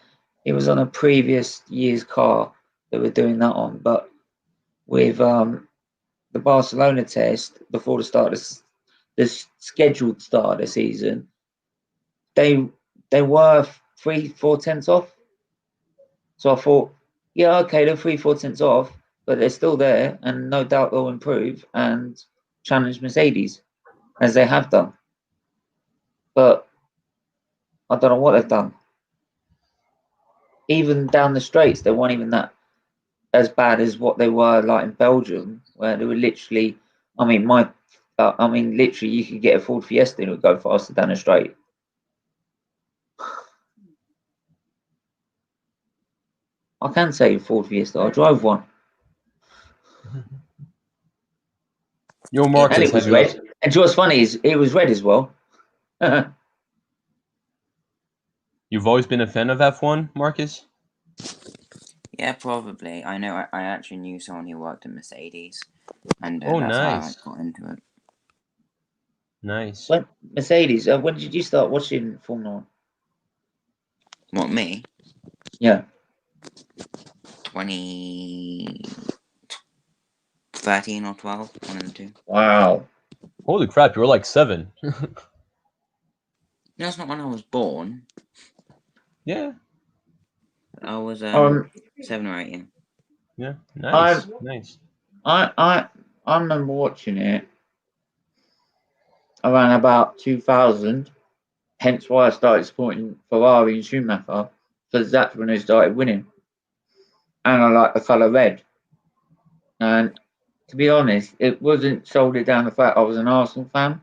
a previous year's car that we're doing that on, but with the Barcelona test before the start of the scheduled start of the season, they were 3-4 tenths off. So I thought, yeah, okay, they're 3-4 tenths off, but they're still there, and no doubt they'll improve and challenge Mercedes as they have done. But I don't know what they've done. Even down the straights, they weren't even that as bad as what they were like in Belgium, where they were literally. I mean, literally, you could get a Ford Fiesta and it would go faster down the straight. I can say Ford Fiesta. I drove one. Yo, Marcus, And it was red. And you know what's funny is it was red as well. You've always been a fan of F1, Marcus? Yeah, probably. I know. I actually knew someone who worked at Mercedes, and Oh, that's how I nice. got into it. Nice. When Mercedes, when did you start watching Formula 1? What, me? Yeah. 2013 or 12, one of the two. Wow. Holy crap, you were like 7. That's not when I was born. Yeah. I was 7 or 8. Yeah. Nice. I I remember watching it around about 2000. Hence why I started supporting Ferrari and Schumacher, because that's when they started winning. And I like the colour red. And to be honest, it wasn't solely down the fact I was an Arsenal fan.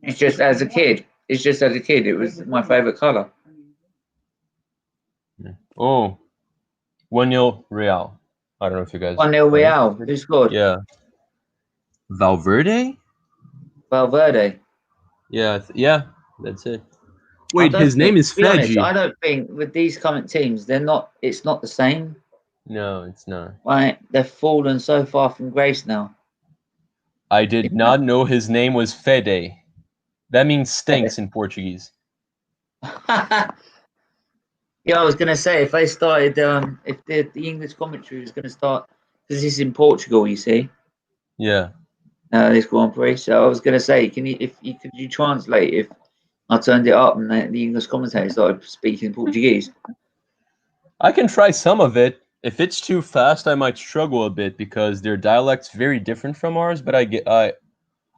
It's just as a kid. It was my favourite colour. Oh, 1-0 Real. I don't know if you guys. 1-0 Real. Who scored? Yeah. Valverde? Valverde. Yeah, yeah, that's it. Wait, his name is to be honest, I Feji. don't think with these current teams, it's not the same. No, it's not. Right? They've fallen so far from grace now. I did not know his name was Fede. That means stinks in Portuguese. Yeah, I was going to say, if they started, if the English commentary was going to start, because this is in Portugal, you see, Yeah. this Grand Prix. So I was going to say, could you translate if I turned it up and the English commentator started speaking Portuguese? I can try some of it. If it's too fast, I might struggle a bit because their dialect's very different from ours. But I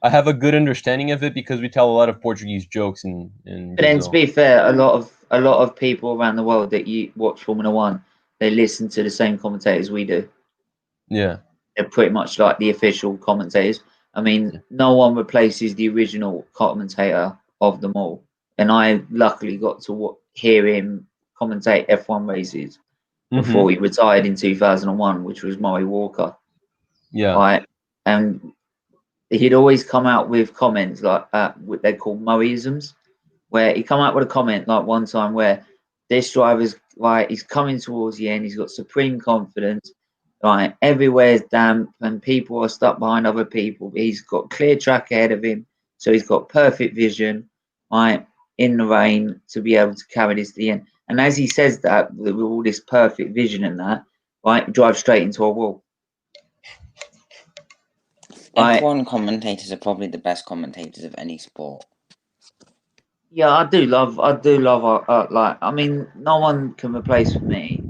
have a good understanding of it because we tell a lot of Portuguese jokes in But then, to Brazil. be fair, a lot of people around the world that you watch Formula One, they listen to the same commentators we do. Yeah. They're pretty much like the official commentators. I mean, no one replaces the original commentator of them all. And I luckily got to hear him commentate F1 races before he retired in 2001, which was Murray Walker. Yeah. Right, and he'd always come out with comments like what they call Murrayisms, where he come out with a comment like one time where this driver's like he's coming towards the end, he's got supreme confidence, right? Everywhere's damp and people are stuck behind other people. He's got clear track ahead of him, so he's got perfect vision, right, in the rain to be able to carry this to the end. And as he says that, with all this perfect vision and that, right, he drives straight into a wall. Right. F1 commentators are probably the best commentators of any sport. Yeah, I do love. Like, I mean, no one can replace me.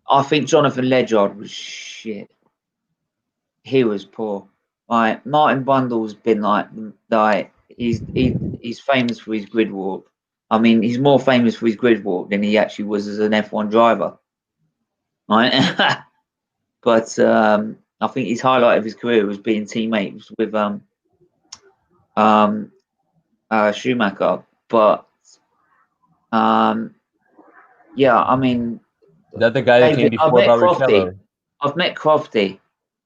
I think Jonathan Ledyard was shit. He was poor. Like Martin Brundle's been like he's famous for his grid walk. I mean, he's more famous for his grid walk than he actually was as an F1 driver. Right, but I think his highlight of his career was being teammates with Schumacher. But yeah, I mean, That the guy that came I've before met Crofty. Barrichello. I've met Crofty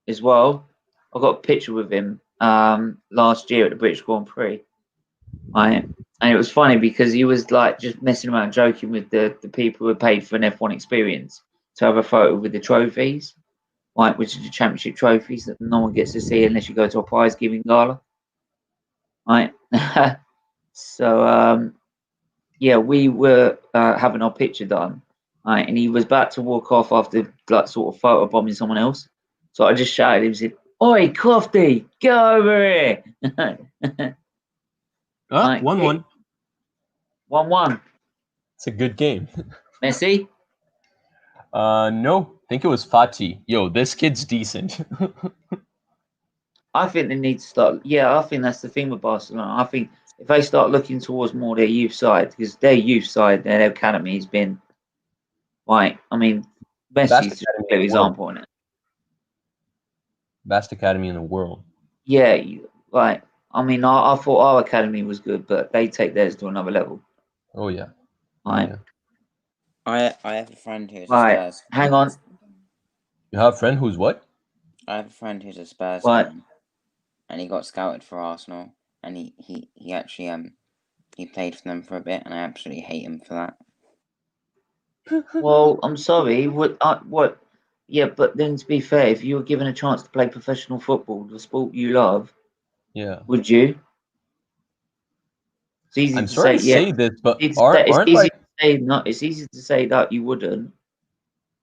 as well. I got a picture with him last year at the British Grand Prix. Right. And it was funny because he was like just messing around, joking with the people who paid for an F1 experience to have a photo with the trophies, right, which is the championship trophies that no one gets to see unless you go to a prize giving gala. Right. So yeah, we were having our picture done. Right, and he was about to walk off after like sort of photo bombing someone else. So I just shouted him and said, "Oi, Crofty, go over here." 1-1. 1-1. It's a good game. Messi? No, I think it was Fati. Yo, this kid's decent. I think they need to start. Yeah, I think that's the thing with Barcelona. I think if they start looking towards more their youth side, because their youth side, their academy has been right. I mean, Messi's just a clear example in it. Best academy in the world. Yeah, right. I mean, I thought our academy was good, but they take theirs to another level. Oh yeah. Right. I have a friend who's right. a Spurs. Hang on. You have a friend who's what? I have a friend who's a Spurs Right. fan, and he got scouted for Arsenal, and he actually he played for them for a bit, and I absolutely hate him for that. Well, I'm sorry. What? Yeah, but then to be fair, if you were given a chance to play professional football, the sport you love, yeah, would you? It's easy I'm to sorry say. to say this, but it's aren't easy like to say not. It's easy to say that you wouldn't,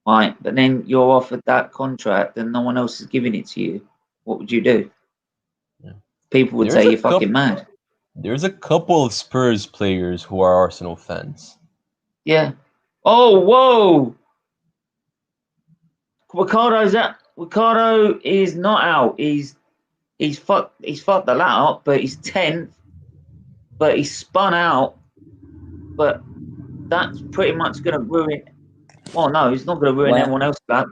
right? But then you're offered that contract, and no one else is giving it to you. What would you do? Yeah. People would say you're fucking mad. There's a couple of Spurs players who are Arsenal fans. Yeah. Oh, whoa! Ricardo's out. Ricardo is not out. He's fucked the lap up, but he's 10th. But he's spun out. But that's pretty much going to ruin. Well, no, he's not going to ruin everyone else's lap.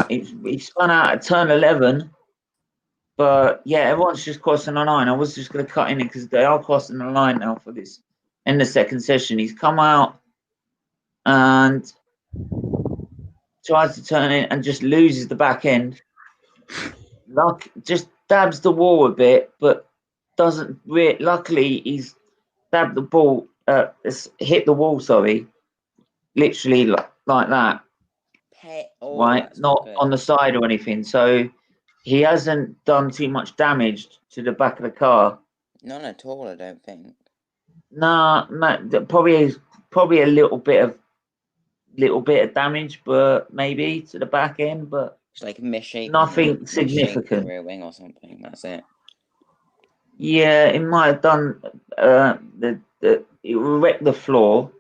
He spun out at turn 11. But yeah, everyone's just crossing the line. I was just going to cut in it because they are crossing the line now for this in the second session. He's come out and tries to turn it and just loses the back end. Just dabs the wall a bit, but doesn't really. Luckily, he's dabbed the ball, hit the wall. Sorry, literally like that. Right, not on the side or anything. So he hasn't done too much damage to the back of the car. None at all, I don't think. Nah, probably a little bit of damage, but maybe to the back end, but it's like misshapen, nothing significant. Rear wing or something. That's it. Yeah, it might have done. It wrecked the floor,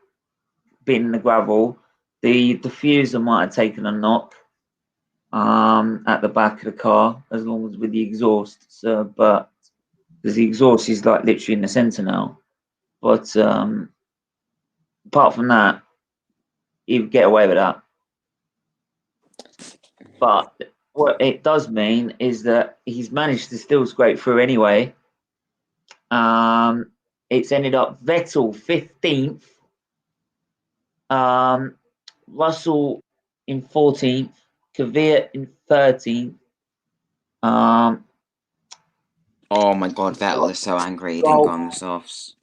been in the gravel. The diffuser might have taken a knock. At the back of the car, as long as with the exhaust. So, but because the exhaust is like literally in the center now. But apart from that, you get away with that. But what it does mean is that he's managed to still scrape through anyway. It's ended up Vettel 15th, Russell in 14th, Kvyat in 13th. Oh my god, Vettel is so angry he didn't go on the softs.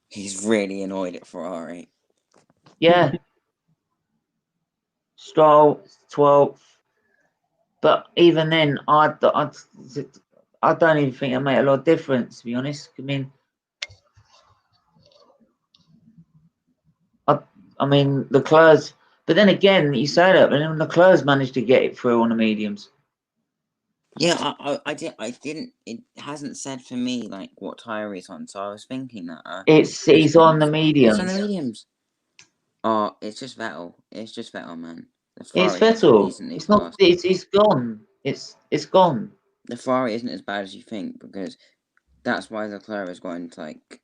He's really annoyed at Ferrari. Yeah. Stroll 12th. But even then, I don't even think it made a lot of difference, to be honest. I mean, Leclerc's. But then again, you say that, but then Leclerc's managed to get it through on the mediums. Yeah, I didn't. It hasn't said for me like what tire he's on, so I was thinking that. He's on the mediums. It's on the mediums. Oh, it's just Vettel. It's just Vettel, man. It's Vettel. It's not. It's gone. It's gone. The Ferrari isn't as bad as you think, because that's why Leclerc has got into like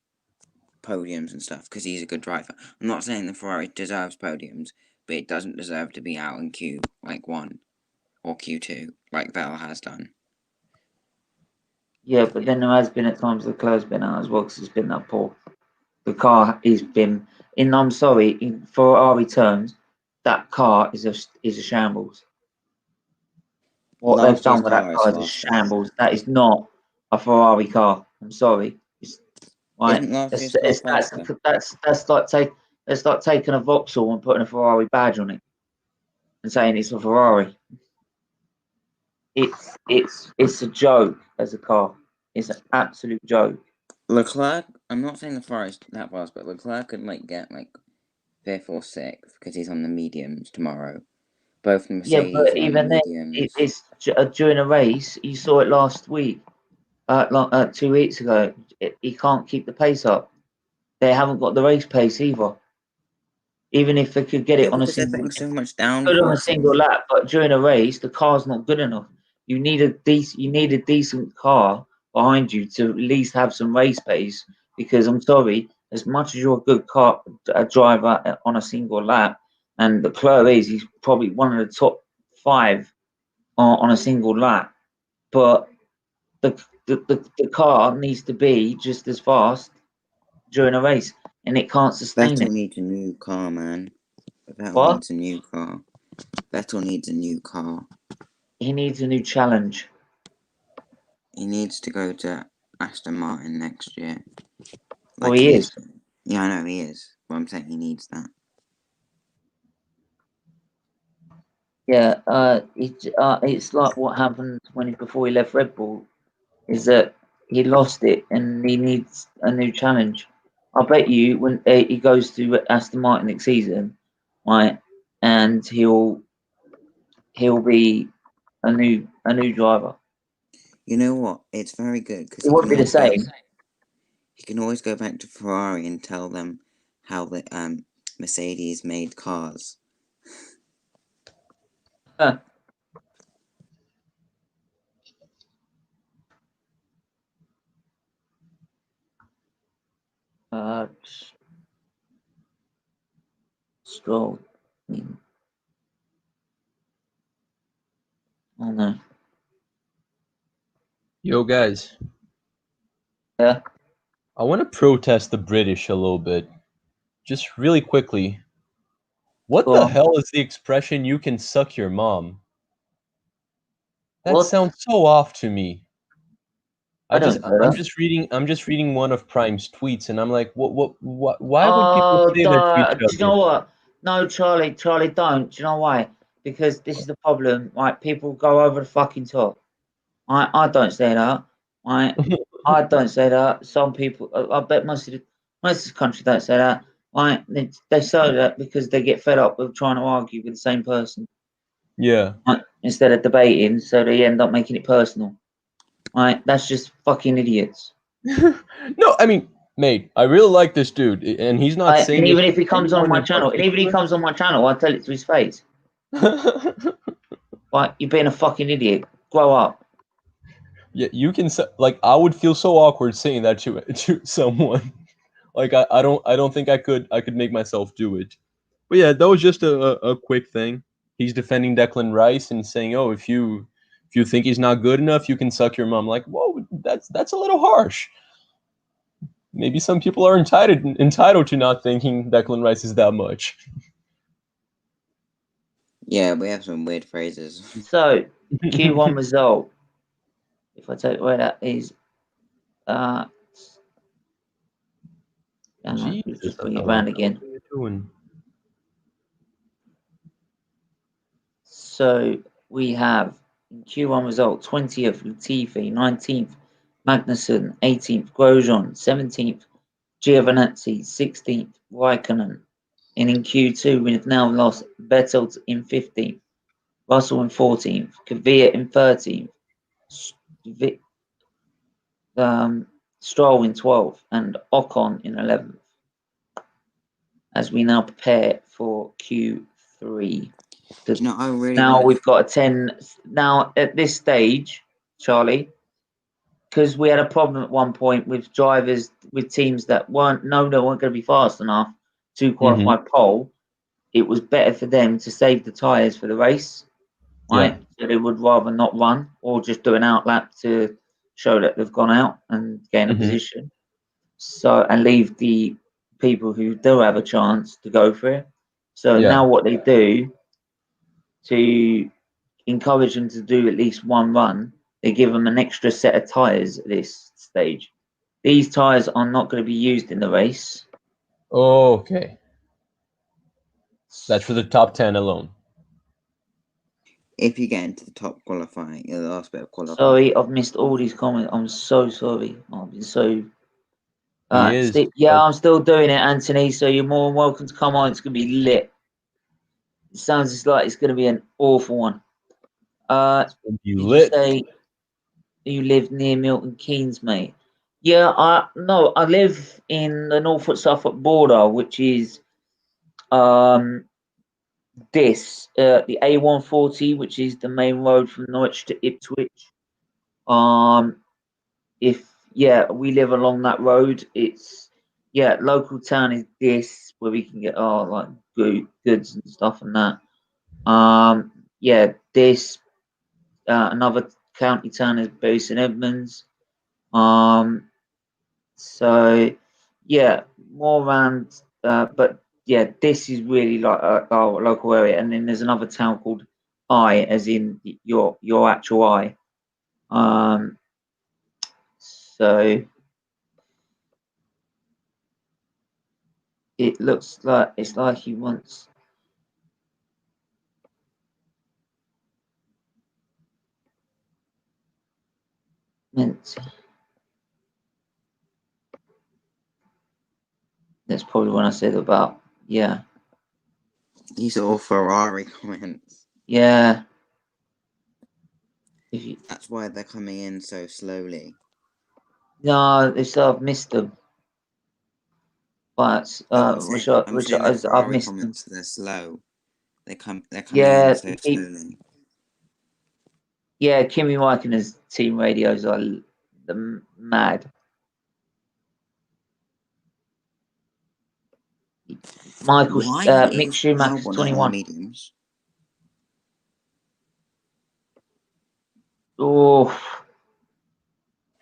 podiums and stuff, because he's a good driver. I'm not saying the Ferrari deserves podiums, but it doesn't deserve to be out in Q1 or Q2 like Vettel has done. Yeah, but then there has been at times Leclerc's been out as well because it's been that poor. The car has been in. I'm sorry, in Ferrari terms, that car is a shambles. What they've done with that car is a shambles. That is not a Ferrari car. I'm sorry. It's right. That's like taking a Vauxhall and putting a Ferrari badge on it and saying it's a Ferrari. It's a joke as a car. It's an absolute joke. Leclerc, I'm not saying the Ferrari's that fast, but Leclerc could get 5th or 6th because he's on the mediums tomorrow. Both the Mercedes. Yeah, but even then, it's during a race. You saw it last week, 2 weeks ago. He can't keep the pace up. They haven't got the race pace either. Even if they could get it on a single, so much down on a single lap, but during a race, the car's not good enough. You need a decent car behind you to at least have some race pace. Because I'm sorry, as much as you're a good car driver on a single lap, and Leclerc he's probably one of the top 5 on a single lap, but the car needs to be just as fast during a race, and it can't sustain it. Vettel needs a new car, man. Vettel needs a new car. Vettel needs a new car. He needs a new challenge. He needs to go to Aston Martin next year. Well, he is. Yeah, I know he is. But I'm saying he needs that. Yeah, it's like what happened before he left Red Bull, is that he lost it and he needs a new challenge. I bet you when he goes to Aston Martin next season, right, and he'll be a new driver. You know what? It's very good because it won't be the same. He can always go back to Ferrari and tell them how the Mercedes made cars. Uh, Stroll. Oh no. Yo, guys, Yeah. I want to protest the British a little bit. Just really quickly. What Go the on. hell is the expression "you can suck your mom"? That What? sounds so off to me. I don't know I'm that. just reading one of Prime's tweets, and I'm like, what, why would people Oh, say that to each do you other? know what? No, Charlie, don't. Do you know why? Because this is the problem. Right, people go over the fucking top. I don't say that. I don't say that. Some people, I bet most of the country don't say that. Right, they say that because they get fed up with trying to argue with the same person, Yeah. right, instead of debating, so they end up making it personal. Right, that's just fucking idiots. No, I mean, mate, I really like this dude, and he's not Right, saying and this even if he to comes on anyone my in channel, I tell it to his face. particular. Right, you're being a fucking idiot. Grow up. Yeah, you can like I would feel so awkward saying that to someone. Like I don't think I could make myself do it. But yeah, that was just a quick thing. He's defending Declan Rice and saying, "Oh, if you think he's not good enough, you can suck your mom." Like, whoa, that's a little harsh. Maybe some people are entitled to not thinking Declan Rice is that much. Yeah, we have some weird phrases. So, Q1 result. If I take where that is, hang on, let's Jesus, just bring it Alan, round again. what are you doing? So we have Q1 result 20th Latifi, 19th Magnussen, 18th Grosjean, 17th Giovinazzi, 16th Raikkonen. And in Q2, we have now lost Vettel in 15th, Russell in 14th, Kvyat in 13th, Stroll in 12th, and Ocon in 11th. As we now prepare for Q3. You know, I really Now want we've got a 10. Now at this stage, Charlie, because we had a problem at one point with drivers, with teams that weren't going to be fast enough to qualify pole. It was better for them to save the tyres for the race, right? Yeah. So they would rather not run or just do an outlap to show that they've gone out and gain a position. So, and leave the people who do have a chance to go for it. So Yeah. now what they do to encourage them to do at least one run, they give them an extra set of tyres at this stage. These tyres are not going to be used in the race. Okay. That's for the top 10 alone. if you get into the top qualifying, the last bit of qualifying. Sorry, I've missed all these comments. I'm so sorry. I've been so. He is. I'm still doing it, Anthony. So you're more than welcome to come on. It's going to be lit. It sounds just like it's going to be an awful one. Did you say you live near Milton Keynes, mate? Yeah, I live in the Norfolk Suffolk border, which is the A140, which is the main road from Norwich to Ipswich. We live along that road. It's local town is this where we can get like goods and stuff and that. Another county town is Bury St Edmunds. More around, but this is really like our local area. And then there's another town called as in your actual eye. So it looks like it's like he wants. That's probably when I said about These are all Ferrari comments. Yeah. That's why they're coming in so slowly. No, I've missed them. But I've missed comments. them. They're slow. They're coming in so slowly. Yeah, Kimi Raikkonen's team radios are mad. Why Mick is Schumacher's Albon on 21. mediums? Oh,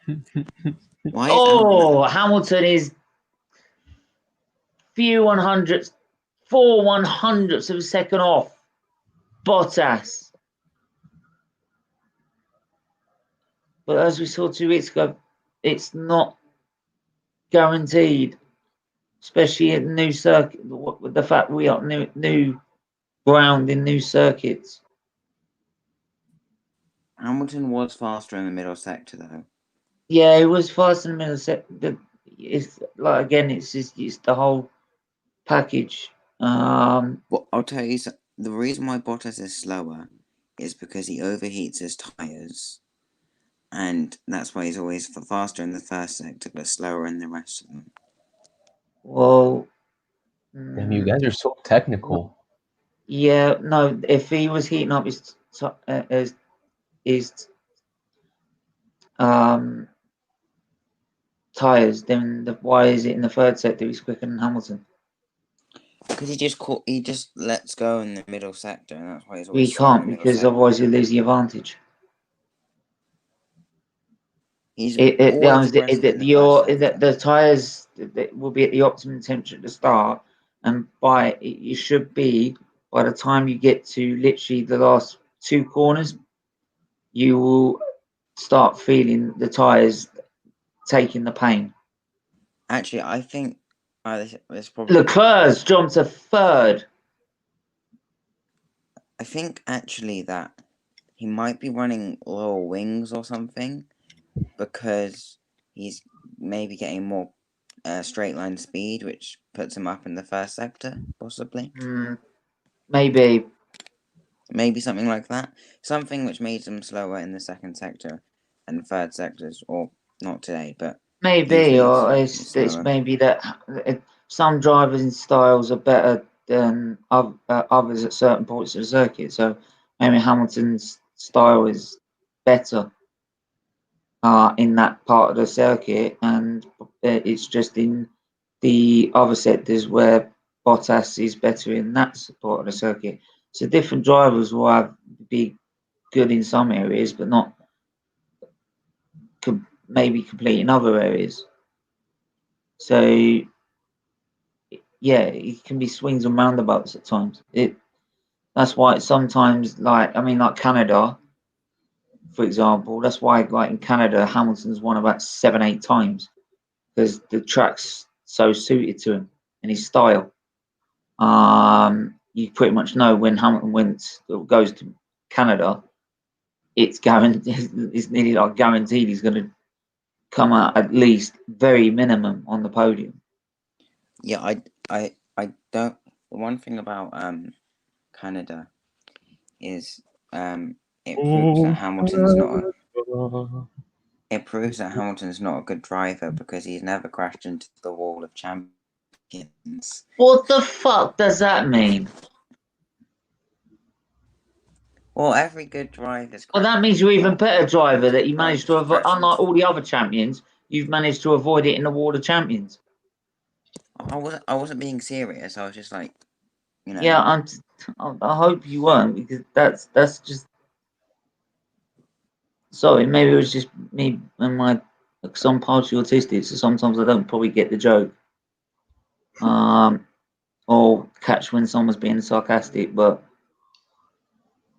Why is Albon? Hamilton is few 100ths, 4/100ths of a second off Bottas. But as we saw 2 weeks ago, it's not guaranteed, especially in new circuit. With the fact we are new ground in new circuits. Hamilton was faster in the middle sector, though. Yeah, it was fast in the middle sector. It's like again, it's the whole package. Well, I'll tell you, the reason why Bottas is slower is because he overheats his tires, and that's why he's always faster in the first sector but slower in the rest of them. Well, Damn, you guys are so technical. yeah, no. If he was heating up his tires, then why is it in the third sector he's quicker than Hamilton? Because he just lets go in the middle sector, and that's why he's He always slow in can't the middle because sector. otherwise you lose the advantage. He's always aggressive in the first sector. The tires will be at the optimum temperature at the start, and you should be by the time you get to literally the last 2 corners, you will start feeling the tires taking the pain. Actually, I think this probably Leclerc's jumped to third. I think actually that he might be running lower wings or something, because he's maybe getting more straight line speed, which puts him up in the first sector, possibly. Maybe Something like that. Something which made him slower in the second sector and third sectors, or not today, but maybe, or it's maybe that some drivers' styles are better than others at certain points of the circuit. So maybe Hamilton's style is better in that part of the circuit, and it's just in the other sectors where Bottas is better in that part of the circuit. So different drivers will be good in some areas, but not maybe complete in other areas. So yeah, it can be swings and roundabouts at times. That's why it's sometimes like Canada, for example. That's why like in Canada, Hamilton's won about 7-8 times because the track's so suited to him and his style. You pretty much know when Hamilton goes to Canada, it's guaranteed. It's nearly like guaranteed he's going to come out at least very minimum on the podium. Yeah, I don't. The one thing about Canada is it proves that Hamilton's not a good driver because he's never crashed into the wall of champions. What the fuck does that mean? Well, every good driver is. Well, that means you're even better driver that you managed to avoid. Unlike all the other champions, you've managed to avoid it in the Wall of Champions. I wasn't being serious. I was just like, Yeah, I hope you weren't, because that's just. Sorry, maybe it was just me and my. Because I'm partially autistic, so sometimes I don't probably get the joke. Or catch when someone's being sarcastic, but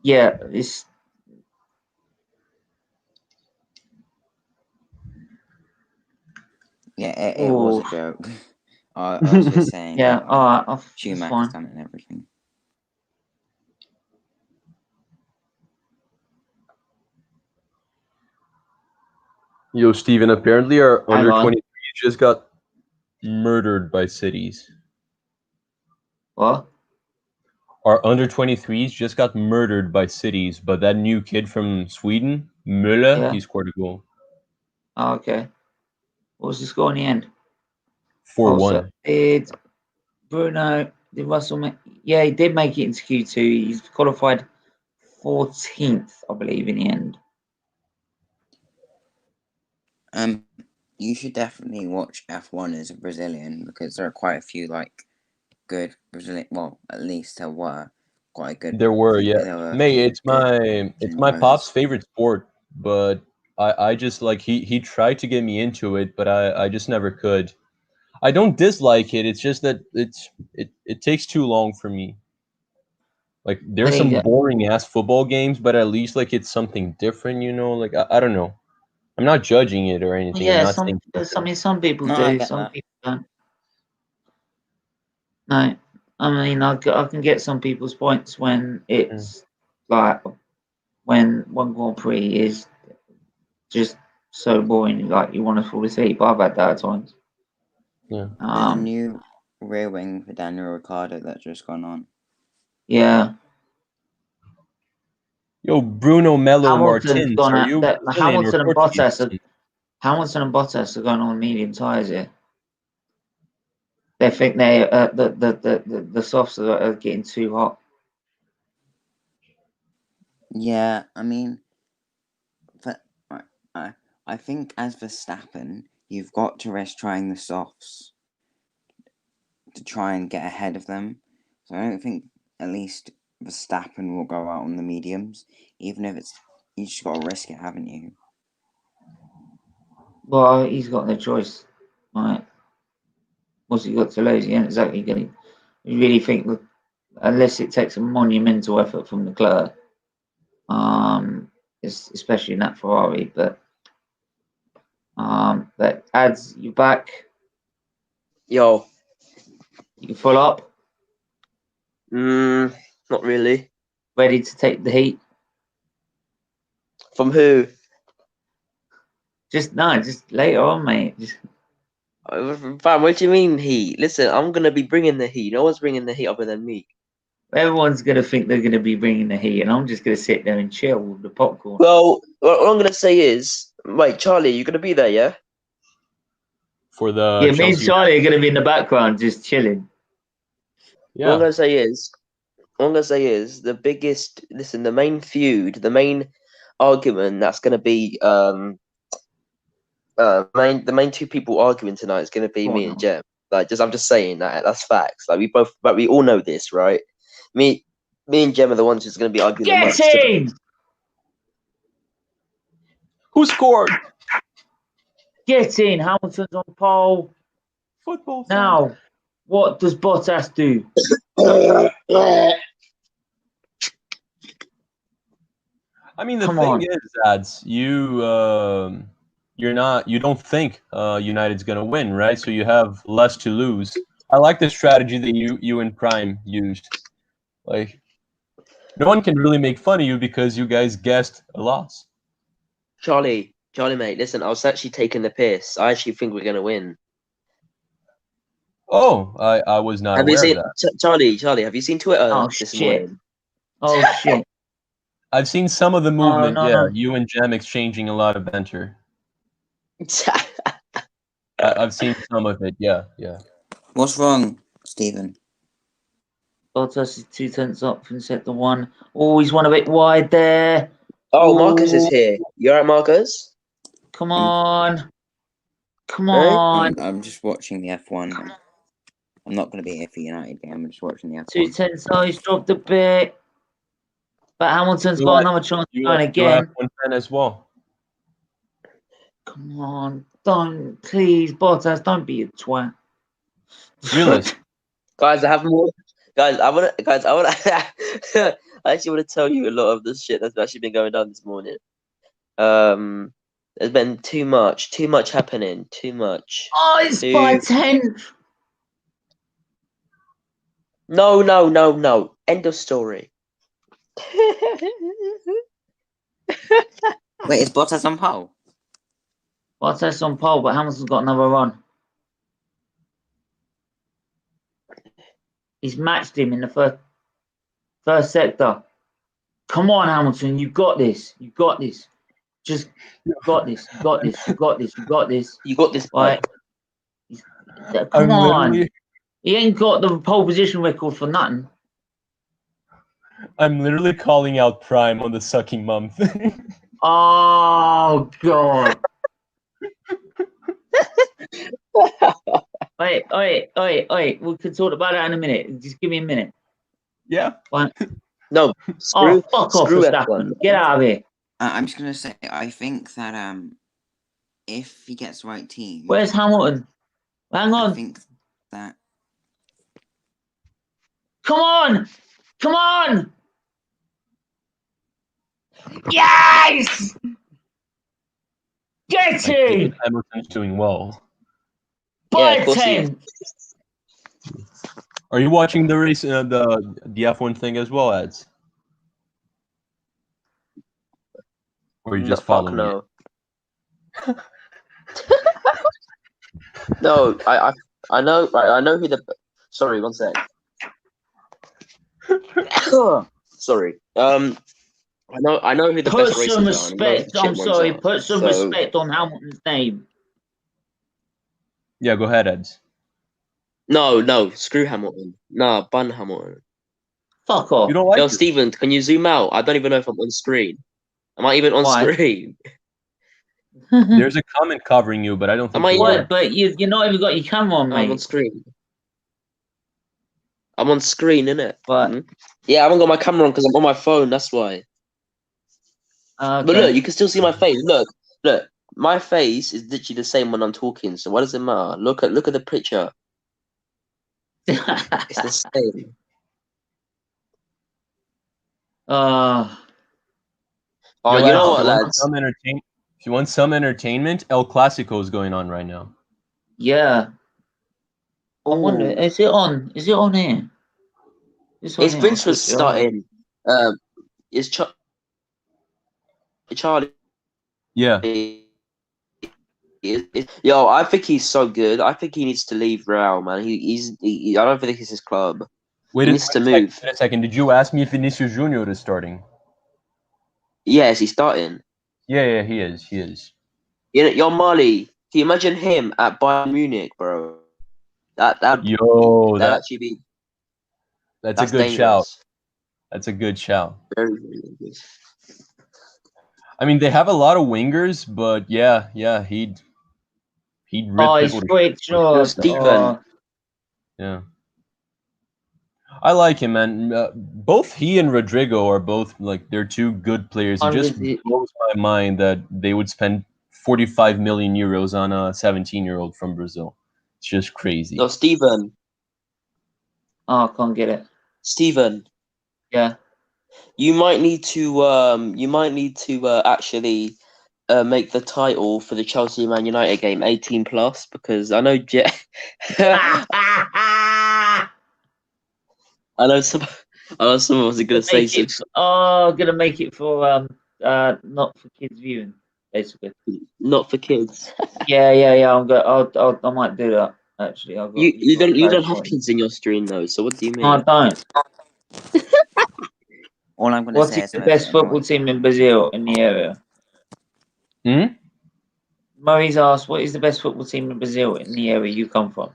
yeah, it's. Yeah, it was a joke. I was just saying. Yeah, that, alright, Schumacher's done it and everything. Yo, Steven, apparently our under 23 just got murdered by cities. What? Our under 23s just got murdered by cities, but that new kid from Sweden, Müller, he scored a goal. Oh, okay. What was the score in the end? 4-1. Did Bruno, did Russell yeah, he did make it into Q2. He's qualified 14th, I believe, in the end. You should definitely watch F1 as a Brazilian because there are quite a few like good Brazilian. Well, at least there were quite good. There were, yeah. There were May, it's good my pop's drivers. favorite sport, but I just like he tried to get me into it, but I just never could. I don't dislike it. It's just that it takes too long for me. Like there's There you some go. boring ass football games, but at least like it's something different, you know? Like I don't know. I'm not judging it or anything. I'm Yeah, not saying some people No, I do, get some that. people don't. No, I mean I can get some people's points when it's like when one Grand Prix is just so boring, like you want to fall asleep. I've had that at times. yeah. There's a new rear wing for Daniel Ricciardo that's just gone on. Yeah. Yo, Bruno Melo Hamilton's Martins, gone are out. you Brazilian or Hamilton and Portuguese? Bottas are going on medium tyres here. They think the softs are getting too hot. Yeah, I mean, I think as Verstappen, you've got to risk trying the softs to try and get ahead of them. So I don't think at least Verstappen will go out on the mediums, even if it's you just got to risk it, haven't you? Well, he's got no choice. Right? What's he got to lose? He ain't exactly going to. You really think that unless it takes a monumental effort from Leclerc, especially in that Ferrari, but that adds you back. Yo, You can full up, not really. ready to take the heat. From who? Just later on, mate. Fam, what do you mean heat? Listen, I'm gonna be bringing the heat. No one's bringing the heat other than me. Everyone's gonna think they're gonna be bringing the heat, and I'm just gonna sit there and chill with the popcorn. Well, what I'm gonna say is, wait, Charlie, you're gonna be there, yeah? For the Yeah, me and Chelsea. Charlie are gonna be in the background just chilling. What I'm Yeah. gonna say is the biggest. Listen, the main feud, the main argument that's gonna be the main two people arguing tonight is gonna be Go me on, and Jem. I'm just saying that's facts. Like we all know this, right? Me and Jem are the ones who's gonna be arguing the Get most. in! Who scored? Get in! Hamilton's on pole. Football fan. Now, what does Bottas do? I mean, the Come thing on. is, ads you you don't think United's gonna win, right? So you have less to lose. I like the strategy that you and Prime used. Like, no one can really make fun of you because you guys guessed a loss. Charlie, mate, listen, I was actually taking the piss. I actually think we're gonna win. Oh, I was not Have you aware seen of that. Charlie? Have you seen Twitter Oh, this shit. morning? Oh, shit. I've seen some of the movement. no, yeah, no. you and Jem exchanging a lot of banter. I've seen some of it. Yeah. What's wrong, Stephen? Bottas is 2 tenths up from sector 1. Oh, he's one a bit wide there. Oh, Marcus is Ooh, here. You alright, Marcus? Come on. Come Eh? on. I'm just watching the F1. I'm not going to be here for United game. I'm just watching the F1. 2 tenths. Oh, he's dropped a bit. But Hamilton's got another chance to go again. F1 fan as well. Come on. Don't. Please, Bottas, don't be a twat. Realize. Guys, I have more. Guys, I wanna. I actually want to tell you a lot of the shit that's actually been going down this morning. There's been too much happening. Too much. Oh, it's by 10th. No. End of story. Wait, is Bottas on pole? Bottas on pole, but Hamilton's got another run. He's matched him in the first sector. Come on, Hamilton, you got this. You got this. Just got this. You got this. You got this. You got this. You got this. Right. Come on. He ain't got the pole position record for nothing. I'm literally calling out Prime on the sucking mum thing. Oh, God. Wait. We can talk about that in a minute. Just give me a minute. Yeah. Fine. No, Oh, fuck off, screw Verstappen. F1. Get out of here. I'm just gonna say, I think that if he gets the right team, Where's Hamilton? Hang I on. think that Come on! Come on! Yes! Get I think it! Hamilton's doing well. Yeah, of By course he is. 10! Are you watching the race, the F1 thing as well, Ads? Or are you just Fuck following it? no. No, I know. Right, I know who the. Sorry, one sec. Sorry. I know who the Put best racers some are. And I know who the respect. shit I'm ones sorry. are. Put some So, respect on Hamilton's name. Yeah, go ahead, Eds. No, screw Hamilton. Nah, bun Hamilton. Fuck off. You don't like Yo, it? Steven, can you zoom out? I don't even know if I'm on screen. Am I even on Why? screen? There's a comment covering you, but I don't think Am I you even? are. What? But you're not even got your camera on, I'm on mate. screen. I'm on screen, innit? But Yeah, I haven't got my camera on because I'm on my phone. That's why. But look, okay. you can still see my face. Look. My face is literally the same when I'm talking. So what does it matter? Look at the picture. It's the same. uh, Oh, Yo, you know Eds, what, lads? if you want some entertainment, El Clasico is going on right now. yeah. I wonder, Ooh. is it on? Is it on here? It's on It's here. I'll Vince was switch it on. starting. It's Charlie. Yeah. Yo, I think he's so good. I think he needs to leave Real, man. I don't think it's his club. Wait He needs to move. wait a second. Did you ask me if Vinicius Junior is starting? Yes, he's starting. Yeah, he is. He is. You know, yo, Marley, can you imagine him at Bayern Munich, bro? That'd actually be That's a good shout. dangerous. That's a good shout. Very, very good. I mean, they have a lot of wingers, but yeah, he'd rip Oh, he's people to great shit. Yo, shot. Steven. Oh, Yeah. I like him, man. Both he and Rodrigo are both like they're two good players. It just blows my mind that they would spend 45 million euros on a 17-year-old from Brazil. It's just crazy. Yo, Steven. I can't get it. Steven. Yeah. You might need to actually make the title for the Chelsea Man United game 18 plus because I know I know someone was gonna say something. Gonna make it for not for kids viewing, basically. Not for kids. Yeah. I might do that actually. You don't have kids in your stream though. So what do you mean? No, I don't. all I'm gonna What say is is the best football team in Brazil in the area? Murray's asked, "What is the best football team in Brazil in the area you come from?"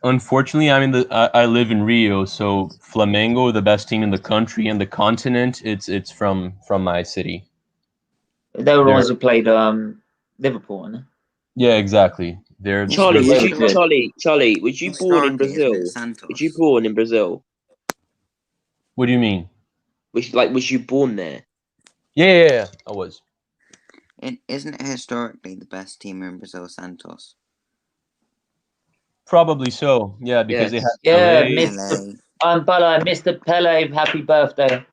Unfortunately, I live in Rio, so Flamengo, the best team in the country and the continent. It's from my city. They were the ones who played Liverpool, isn't it? Yeah, exactly. They're Charlie, Charlie, was you born in Brazil? Was you born in Brazil? What do you mean? Was you born there? Yeah, I was. Isn't it historically the best team in Brazil, Santos? Probably so. Yeah, because they have Mr. Mr. Pele, happy birthday.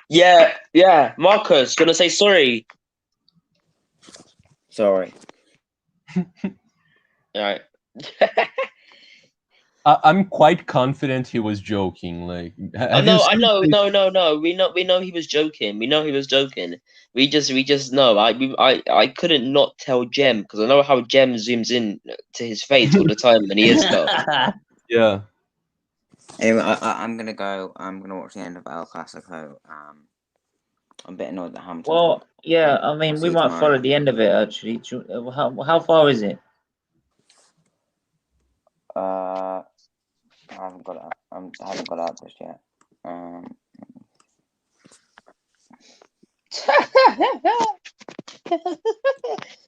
Yeah. Marcus, gonna say sorry. Sorry. All right. I'm quite confident he was joking. Like, I know. We know he was joking. We just know. I couldn't not tell Jem because I know how Jem zooms in to his face all the time when he is stuff. Yeah. Anyway, I'm gonna go. I'm gonna watch the end of El Clasico. I'm a bit annoyed that Hamilton. Well, yeah. I mean, we might follow the end of it actually. How far is it? I haven't got it. I haven't got it up just yet.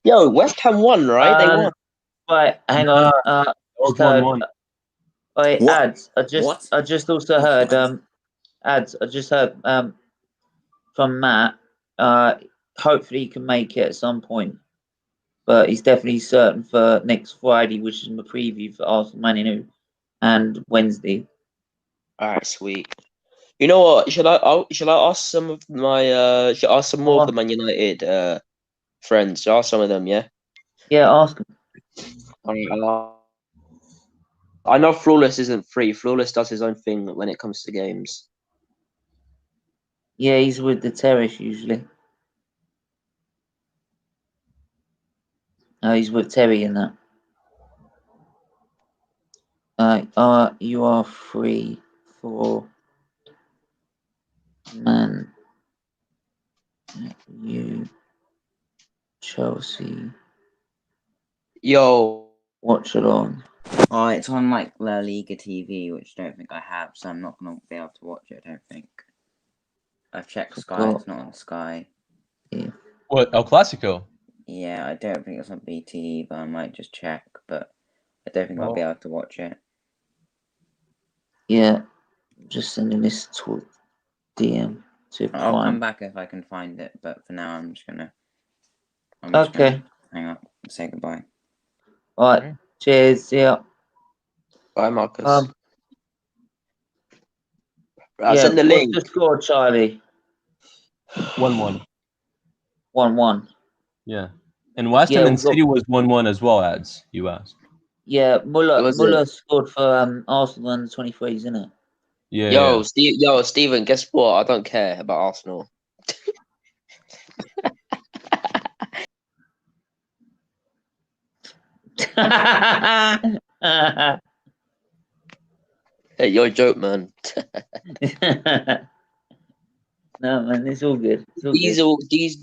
Yo, West Ham won, right? They won. Right, hang on. just one heard. one. Wait, What? ads. I just also heard ads. I just heard from Matt. Hopefully he can make it at some point, but he's definitely certain for next Friday, which is my preview for Arsenal Man U, and Wednesday. All right, sweet. You know what? Should I ask some of my should I ask some more of the Man United friends? Should I ask some of them, yeah? Yeah, ask him. I know Flawless isn't free. Flawless does his own thing when it comes to games. Yeah, he's with the Terrace usually. He's with Terry in that. You are free for Man U, Chelsea. Yo, Watchalong. Oh, it's on like La Liga TV, which I don't think I have, so I'm not gonna be able to watch it. I don't think. I've checked Sky. It's not on Sky. Yeah. What, El Clasico? Yeah, I don't think it's on BT, but I might just check. But I don't think I'll be able to watch it. Yeah, I'm just sending this to DM to I'll Prime. come back if I can find it, but for now I'm just gonna Okay. hang up and say goodbye. All right. Cheers. Yeah. bye, Marcus. Yeah. Send the What's link. the score, Charlie? 1-1. 1-1. Yeah. And West Ham Yeah, and City was 1-1 as well, ads, you asked. Yeah, Was Muller it? scored for Arsenal under 23s, isn't it? Yeah. Yo, yeah. Steven, guess what? I don't care about Arsenal. Hey, you're a joke, man. No, man, it's all good. It's all These good. are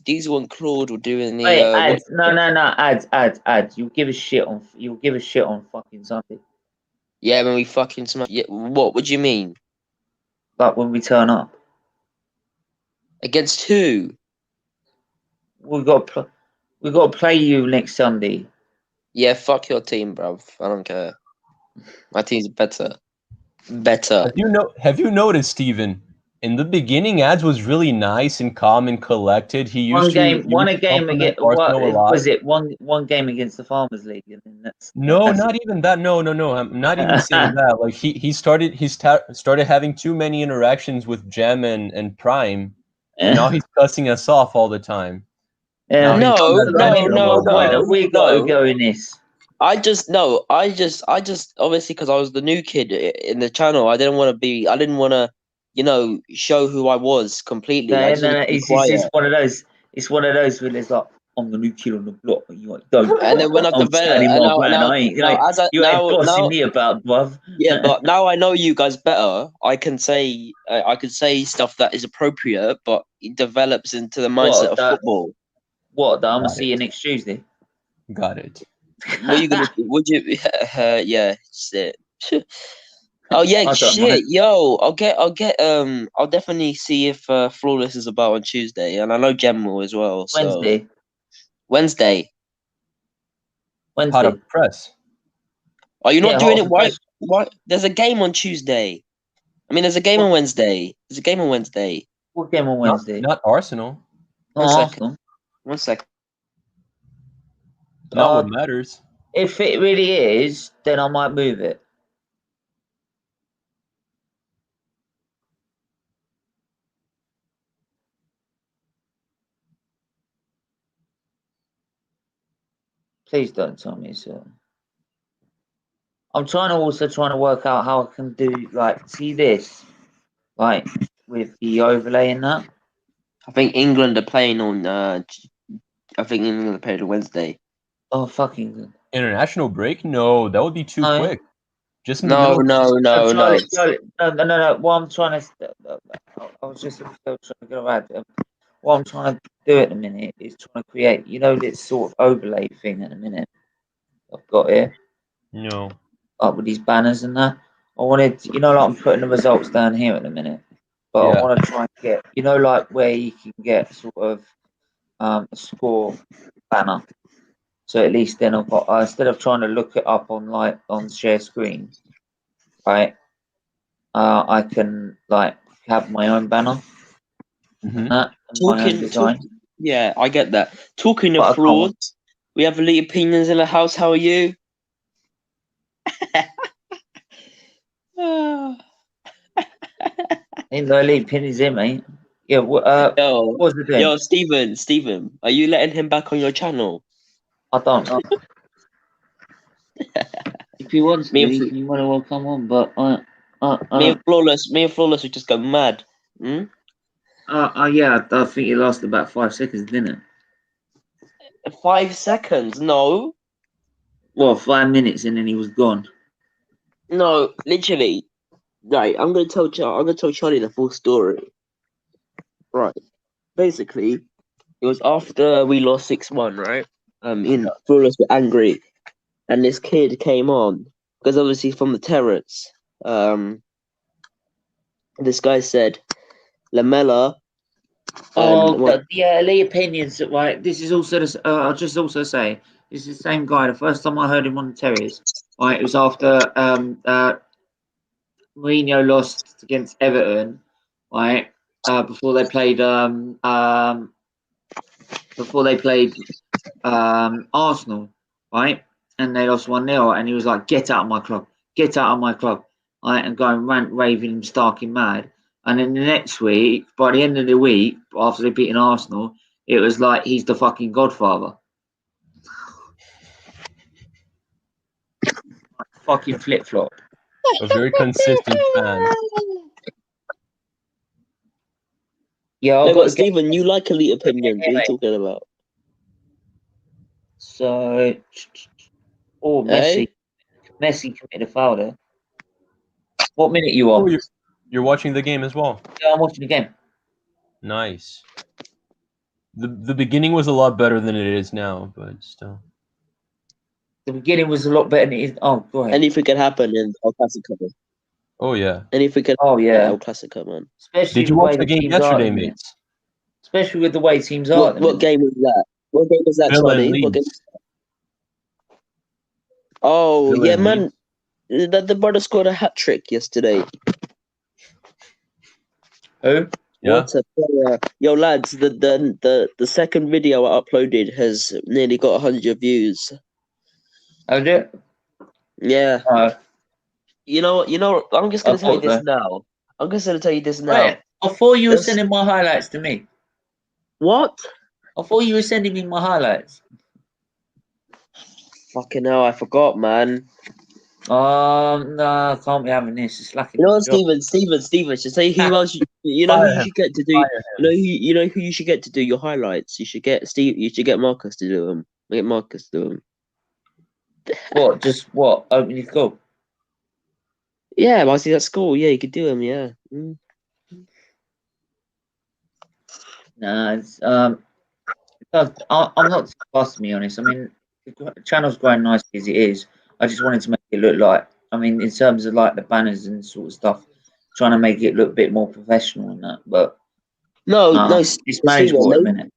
these one Claude were doing the Wait, ads. No, ads. You'll give a shit on fucking Sunday. Yeah, when we fucking smash. Yeah, what? What do you mean? Like when we turn up, Against who? we got to play you next Sunday. Yeah, fuck your team, bruv. I don't care. My team's better. Better. Have you noticed, Steven? In the beginning, ads was really nice and calm and collected. He used to compliment against Arsenal a lot. was it one game against the Farmers League, and then Not even that. No. I'm not even saying that. Like he started having too many interactions with Gem and Prime, and now he's cussing us off all the time. Yeah. No, When have we got to go in this? I just obviously because I was the new kid in the channel. I didn't want to, show who I was completely. I just wanted to be quiet. It's one of those. It's one of those where it's like, I'm the new kid on the block, and you're like, don't. And then when I I'm developed, standing my ground. You ain't bossing now, me about, bruv. yeah, but now I know you guys better. I can say stuff that is appropriate, but it develops into the mindset of football. What? I'm gonna see you next Tuesday. Got it. What are you gonna? Would you? Yeah, shit. Oh yeah, shit, yo. I'll definitely see if Flawless is about on Tuesday, and I know Gem will as well. So Wednesday. Hot up press. Are you not doing it? Why? There's a game on Tuesday. I mean, there's a game on Wednesday. There's a game on Wednesday. What game on Wednesday? Not Arsenal. One second. Not what matters. If it really is, then I might move it. Please don't tell me so. I'm trying to work out how I can do see this, with the overlay in that. I think England are playing on. I think England are playing on Wednesday. Oh, fuck England! International break? No, that would be too quick. Just in the no. What I'm trying to, I was just trying to go around. What I'm trying to do at the minute is trying to create, this sort of overlay thing at the minute. I've got here. No. Up with these banners and that. I wanted, I'm putting the results down here at the minute, but I want to try and get, where you can get sort of a score banner. So at least then I've got instead of trying to look it up on share screen, right? I can like have my own banner and that and my own design. Yeah, I get that. Talking But I of can't- frauds, we have elite opinions in the house. How are you? Ain't no elite pennies in, mate. Yeah. What was the doing? Stephen, are you letting him back on your channel? I don't know. If he wants to, Me and he might as well come on. But me and Flawless would just go mad. Hmm? yeah, I think it lasted about 5 seconds, didn't it? 5 seconds? No, Well, 5 minutes, and then he was gone. no, literally. Right, I'm gonna tell Charlie the full story. Right, basically, it was after we lost 6-1, right? Flawless were angry, and this kid came on because obviously from the terrace. This guy said, Lamella. Yeah, elite opinions. Right. This is also. I'll just also say this is the same guy. The first time I heard him on the Terriers, right, it was after Mourinho lost against Everton, right? Before they played Arsenal, right? And they lost 1-0, and he was like, "Get out of my club! Get out of my club!" Right, and going raving him starking mad. And then the next week, by the end of the week, after they beaten Arsenal, it was like he's the fucking godfather. Fucking flip flop. A very consistent fan. Yeah, No, but Stephen, you like elite opinions. What are you mate. talking about? So, Messi. Messi committed a foul there. What minute you on? Oh, you're watching the game as well. Yeah, I'm watching the game. Nice. The beginning was a lot better than it is now, but still. The beginning was a lot better than it is. Oh, go ahead. Anything can happen in El Clasico. Oh yeah. Anything can Oh yeah. El Clasico, man. Especially Did you the way watch the game teams yesterday, are, mates? especially with the way teams are. What game was that? What game was that, Villa and Charlie? What game? Leeds. Oh Villa yeah, and man. Leeds. The brother scored a hat trick yesterday. Who? Yeah. What a player! Yo, lads, the second video I uploaded has nearly got 100 views. Oh, did it? Yeah. You know. I'm just gonna tell you this now. I'm just gonna tell you this now. Wait, I thought you were sending my highlights to me. What? I thought you were sending me my highlights. Fucking hell, I forgot, man. No, I can't be having this. It's like You know what, Steven, should say who else you know who you should get to do. You know who you should get to do your highlights. You should get You should get Marcus to do them. Get Marcus to do them. What? Just what? Open your goal. Yeah, I see that school. Yeah, you could do them. Yeah. Mm. No, it's I'm not too fussed, to be honest. I mean, the channel's growing nicely as it is. I just wanted to make it look like. I mean, in terms of like the banners and sort of stuff, trying to make it look a bit more professional and that. But No, it's manageable at the minute.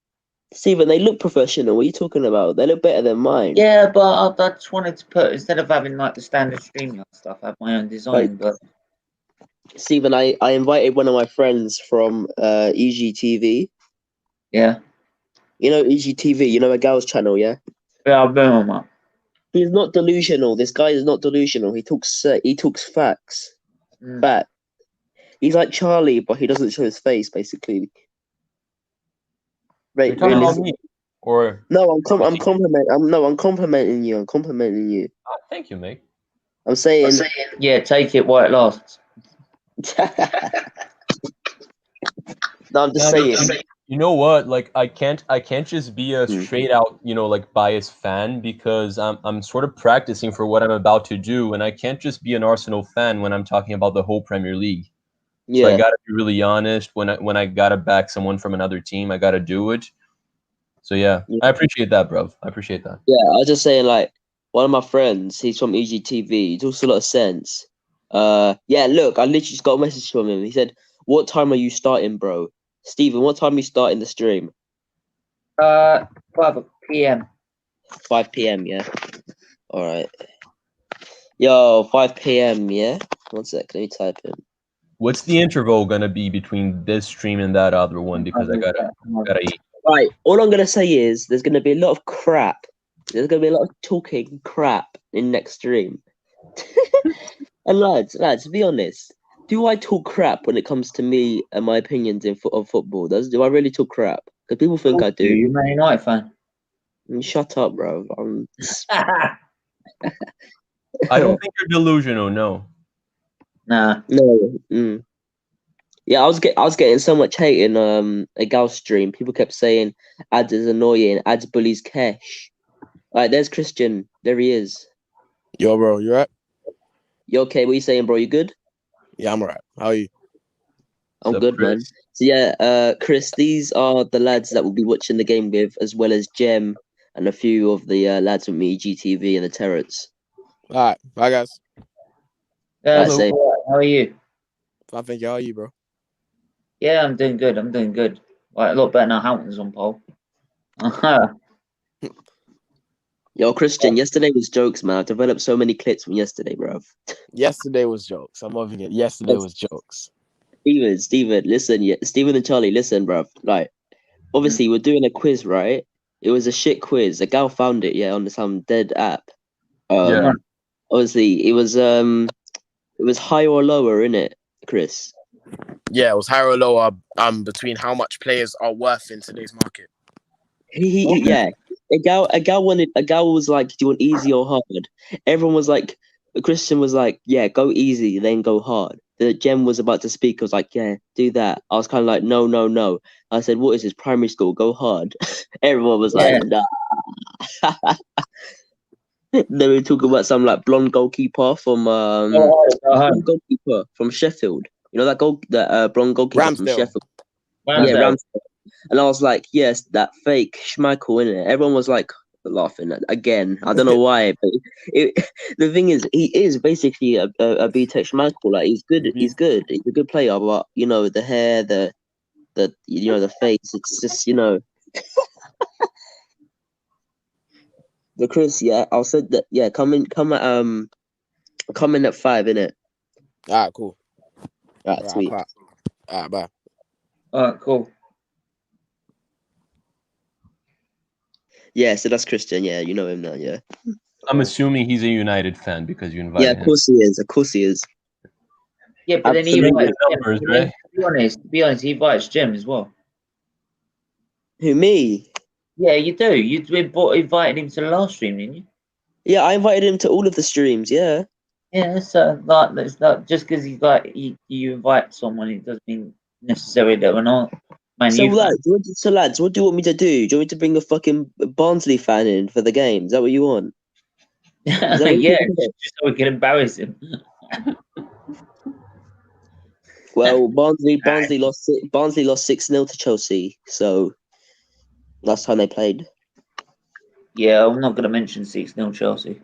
Steven, they look professional. What are you talking about? They look better than mine. Yeah, but I just wanted to put, instead of having like the standard StreamYard stuff, I have my own design. But Steven, I invited one of my friends from EGTV. Yeah. You know EGTV, you know a girl's channel, yeah? Yeah, I've been on that. He's not delusional. This guy is not delusional. He talks facts. Fact. He's like Charlie, but he doesn't show his face, basically. Right, you're talking about me, or no? I'm complimenting you. I'm complimenting you. Oh, thank you, mate. I'm saying, yeah, take it while it lasts. No, I'm just saying. You know what? Like, I can't just be a straight out, like biased fan, because I'm sort of practicing for what I'm about to do, and I can't just be an Arsenal fan when I'm talking about the whole Premier League. Yeah. So I gotta be really honest. When I gotta back someone from another team, I gotta do it. So yeah, I appreciate that, bro. I appreciate that. Yeah, I was just saying, like, one of my friends, he's from EGTV. He talks a lot of sense. Yeah, look, I literally just got a message from him. He said, "What time are you starting, bro? Steven, what time are you starting the stream?" 5 p.m. 5 p.m. Yeah. All right. Yo, 5 p.m. Yeah. 1 sec. Let me type in. What's the interval gonna be between this stream and that other one? Because I gotta eat. Right. All I'm gonna say is there's gonna be a lot of crap. There's gonna be a lot of talking crap in next stream. And lads, be honest. Do I talk crap when it comes to me and my opinions of football? Do I really talk crap? Because people think I do. You're a Man United fan. Shut up, bro. I don't think you're delusional. No. Nah. No. Yeah, I was getting so much hate in a gal stream. People kept saying ads is annoying, ads bullies Kesh. Alright, there's Christian. There he is. Yo, bro, you right? You okay? What you saying, bro? You good? Yeah, I'm alright. How are you? I'm Sup, good, Chris? man. So yeah, Chris, these are the lads that we'll be watching the game with, as well as Jem and a few of the lads with me, GTV and the Terrence. Alright, bye guys. Yeah, Hello. How are you? I think how are you, bro? Yeah, I'm doing good. Right, a lot better now. Houghton's on pole. Yo, Christian, yesterday was jokes, man. I've developed so many clips from yesterday, bro. Yesterday was jokes. I'm loving it. Yesterday was jokes. Steven, listen, Steven and Charlie, listen, bro. Like, obviously, we're doing a quiz, right? It was a shit quiz. A gal found it, on some dead app. Yeah. Obviously, it was higher or lower, innit, Chris? Yeah, it was higher or lower between how much players are worth in today's market. Yeah. A gal was like, do you want easy or hard? Everyone was like, Christian was like, yeah, go easy, then go hard. The Gem was about to speak. I was like, yeah, do that. I was kind of like, no. I said, what is this, primary school? Go hard. Everyone was like, nah. They were talking about some like blonde goalkeeper from blonde goalkeeper from Sheffield. You know that blonde goalkeeper from Ramsdale. Sheffield. Ramsdale. Yeah, Ramsdale. And I was like, yes, that fake Schmeichel, innit? Everyone was like laughing again. I don't know why, but the thing is, he is basically a B-Tech Schmeichel. Like he's good. He's good. He's a good player, but the hair, the the face. It's just But Chris, I said that. Yeah, come in at 5, innit? Alright, cool. Alright, sweet. Alright, bye. Alright, cool. Yeah, so that's Christian. Yeah, you know him now. Yeah. I'm assuming he's a United fan because you invited him. Yeah, of course he is. Of course he is. Yeah, but then he Absolutely. invites Numbers, Jem. right? To be honest, he invites Jem as well. Who, me? Yeah, you do. You invited him to the last stream, didn't you? Yeah, I invited him to all of the streams. Yeah. Yeah, so like it's not just because you invite someone, it doesn't mean necessarily that we're not. Man, So lads, what do you want me to do? Do you want me to bring a fucking Barnsley fan in for the game? Is that what you want? yeah, just so we can embarrass him. Well, Barnsley lost 6-0 to Chelsea, so last time they played. Yeah, I'm not gonna mention 6-0 Chelsea.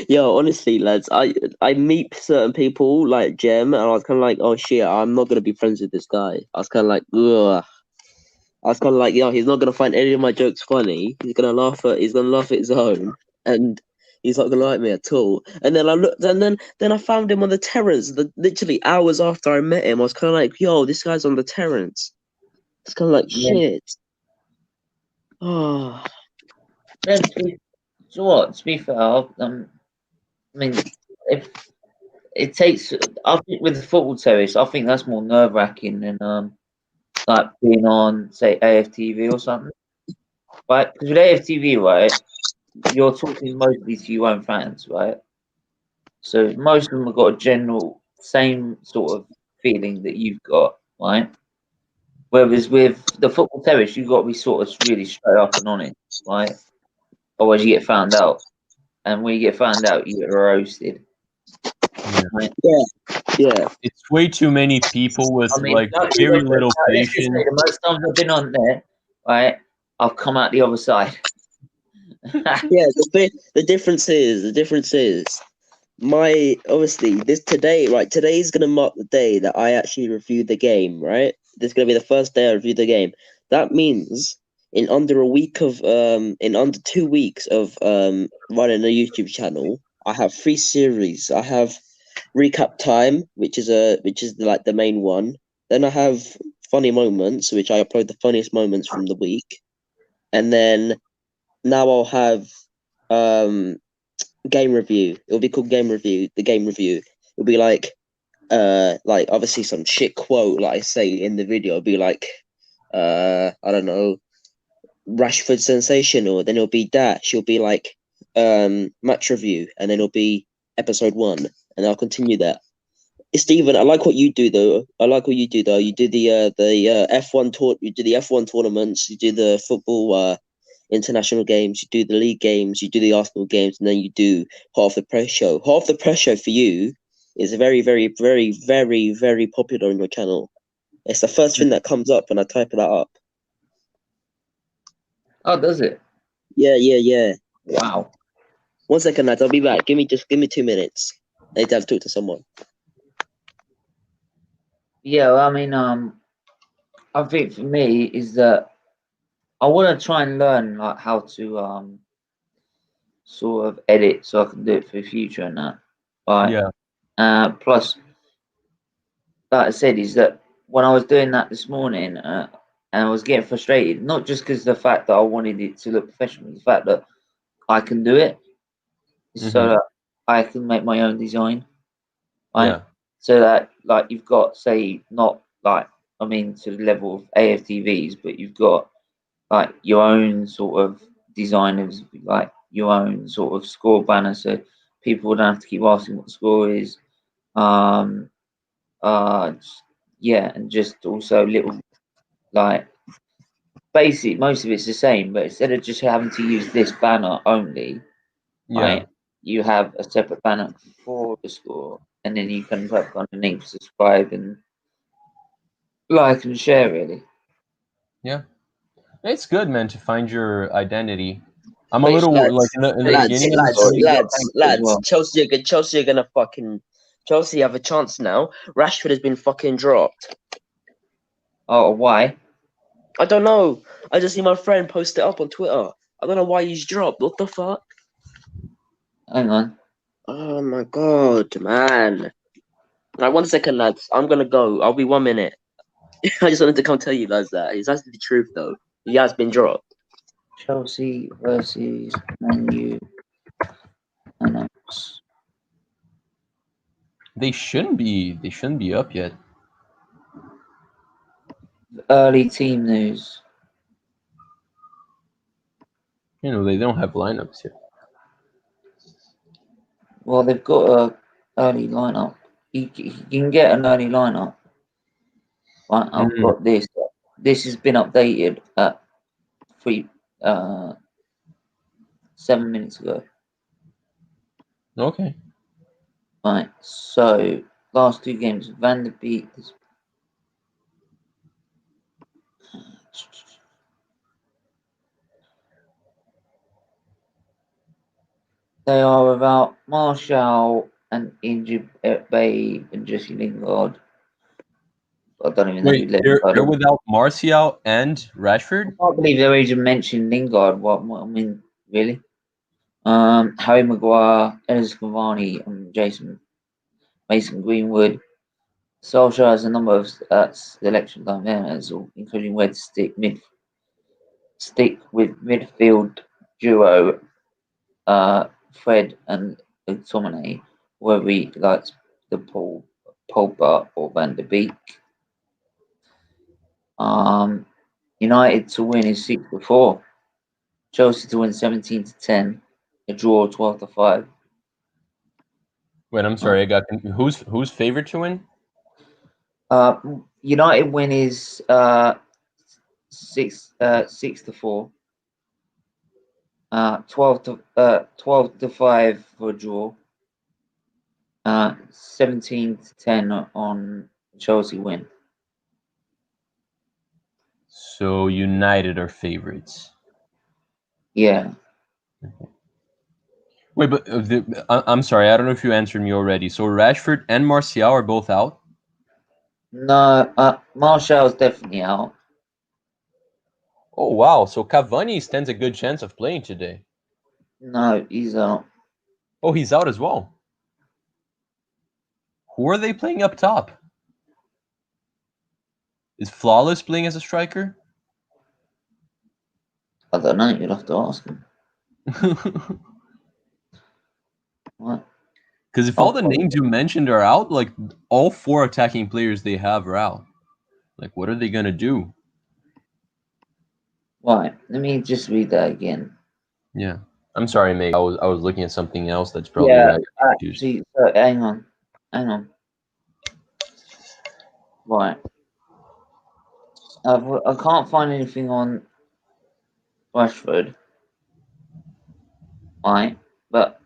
Yo, honestly, lads, I meet certain people like Jem, and I was kind of like, oh shit, I'm not gonna be friends with this guy. I was kind of like, ugh. I was kind of like, he's not gonna find any of my jokes funny. He's gonna laugh at his own, and he's not gonna like me at all. And then I looked, and then I found him on the Terrence. Literally hours after I met him, I was kind of like, yo, this guy's on the Terrence. It's kind of like shit. Oh. So what? To be fair, I mean, if it takes, I think with the football terrace, I think that's more nerve wracking than like being on say AFTV or something, right? Because with AFTV, right, you're talking mostly to your own fans, right? So most of them have got a general same sort of feeling that you've got, right? Whereas with the football terrace, you've got to be sort of really straight up and honest, right? Otherwise, you get found out. And when you get found out, you get roasted. Right? Yeah. It's way too many people with very little patience. The most times I've been on there, right, I've come out the other side. Yeah, the difference is today's gonna mark the day that I actually reviewed the game, right? This is gonna be the first day I reviewed the game. That means in under a week of in under 2 weeks of running a YouTube channel, I have 3 series. I have recap time, which is like the main one. Then I have funny moments, which I upload the funniest moments from the week, and then now I'll have game review. It'll be called game review. The game review. It'll be like obviously some shit quote like I say in the video. It'll be like I don't know, Rashford sensational. Then it'll be dash. It'll be like match review, and then it'll be episode 1, and I'll continue that. Stephen, I like what you do though. You do the F1 tour. You do the F1 tournaments. You do the football international games. You do the league games. You do the Arsenal games, and then you do half the press show. Half the press show for you is very, very, very, very, very popular on your channel. It's the first thing that comes up when I type that up. Oh, does it? Yeah. Wow. 1 second, lads. I'll be back. Give me 2 minutes. I need to have to talk to someone. Yeah, well, I mean, I think for me is that I want to try and learn like how to sort of edit so I can do it for the future and that. Right. Yeah. Plus, like I said, is that when I was doing that this morning, and I was getting frustrated, not just because the fact that I wanted it to look professional, the fact that I can do it, so that I can make my own design. Right? Yeah. So that like you've got, say, not like I mean to the level of AFTVs, but you've got like your own sort of design of like your own sort of score banner, so people don't have to keep asking what the score is. Yeah, and just also little like basic. Most of it's the same, but instead of just having to use this banner only, right, you have a separate banner for the score, and then you can put underneath subscribe and like and share. Really, Yeah. It's good, man, to find your identity. I'm a But it's little like Lads, in the lads, beginning. well. Chelsea are gonna fucking Chelsea have a chance now. Rashford has been fucking dropped. Oh, why? I don't know. I just see my friend post it up on Twitter. I don't know why he's dropped. What the fuck? Hang on. Oh my god, man. Like 1 second, lads. I'm gonna go. I'll be 1 minute. I just wanted to come tell you guys that. It's actually the truth though. He has been dropped. Chelsea versus Man U. Announce. They shouldn't be up yet. Early team news. You know, they don't have lineups yet. Well, they've got a early lineup. You can get an early lineup. Right, I've got this. This has been updated at 7 minutes ago. Okay. Right, so last 2 games, Van der Beek. They are without Martial and injured Babe and Jesse Lingard. I don't even know who Wait, Lingard they're is. without Martial and Rashford? I can't believe they even mentioned Lingard. What I mean, really? Harry Maguire, Ellis Cavani, and Mason Greenwood. Solskjaer has a number of selection dilemmas, including where to stick with midfield duo Fred and McTominay, whether he likes the Pogba or Van der Beek. United to win is 6-4. Chelsea to win 17-10. A draw 12-5. Wait, I'm sorry, I got who's favorite to win? United win is 6-4. 12-5 for a draw. 17-10 on Chelsea win. So United are favorites. Yeah. Wait, but I'm sorry, I don't know if you answered me already. So Rashford and Martial are both out? No, Martial's definitely out. Oh wow! So Cavani stands a good chance of playing today. No, he's out. Oh, he's out as well. Who are they playing up top? Is Flawless playing as a striker? I don't know. You'll have to ask him. What? Because if all the names you mentioned are out, like all 4 attacking players they have are out. Like, what are they gonna do? Right. Let me just read that again. Yeah, I'm sorry, mate. I was looking at something else. That's probably why I got confused. Actually, so hang on. Right. I can't find anything on Rashford. Right, but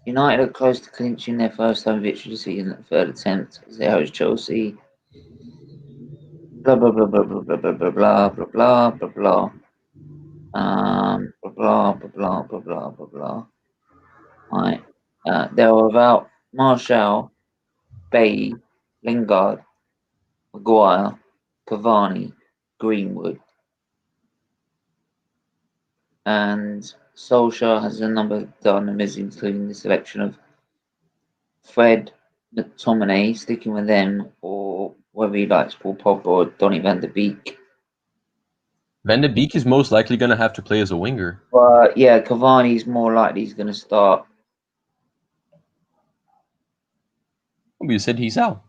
United are close to clinching their first home victory this season at the third attempt as they host Chelsea. Blah blah blah blah blah blah blah blah blah blah blah blah blah. Blah blah blah blah blah blah blah. Right. They were without Martial, Bailly, Lingard, Maguire, Cavani, Greenwood, and Solskjaer has a number of dynamism, including the selection of Fred, McTominay, sticking with them, or whether he likes Paul Pogba or Donny van de Beek. Van de Beek is most likely going to have to play as a winger. But yeah, Cavani's more likely he's going to start. You said he's out.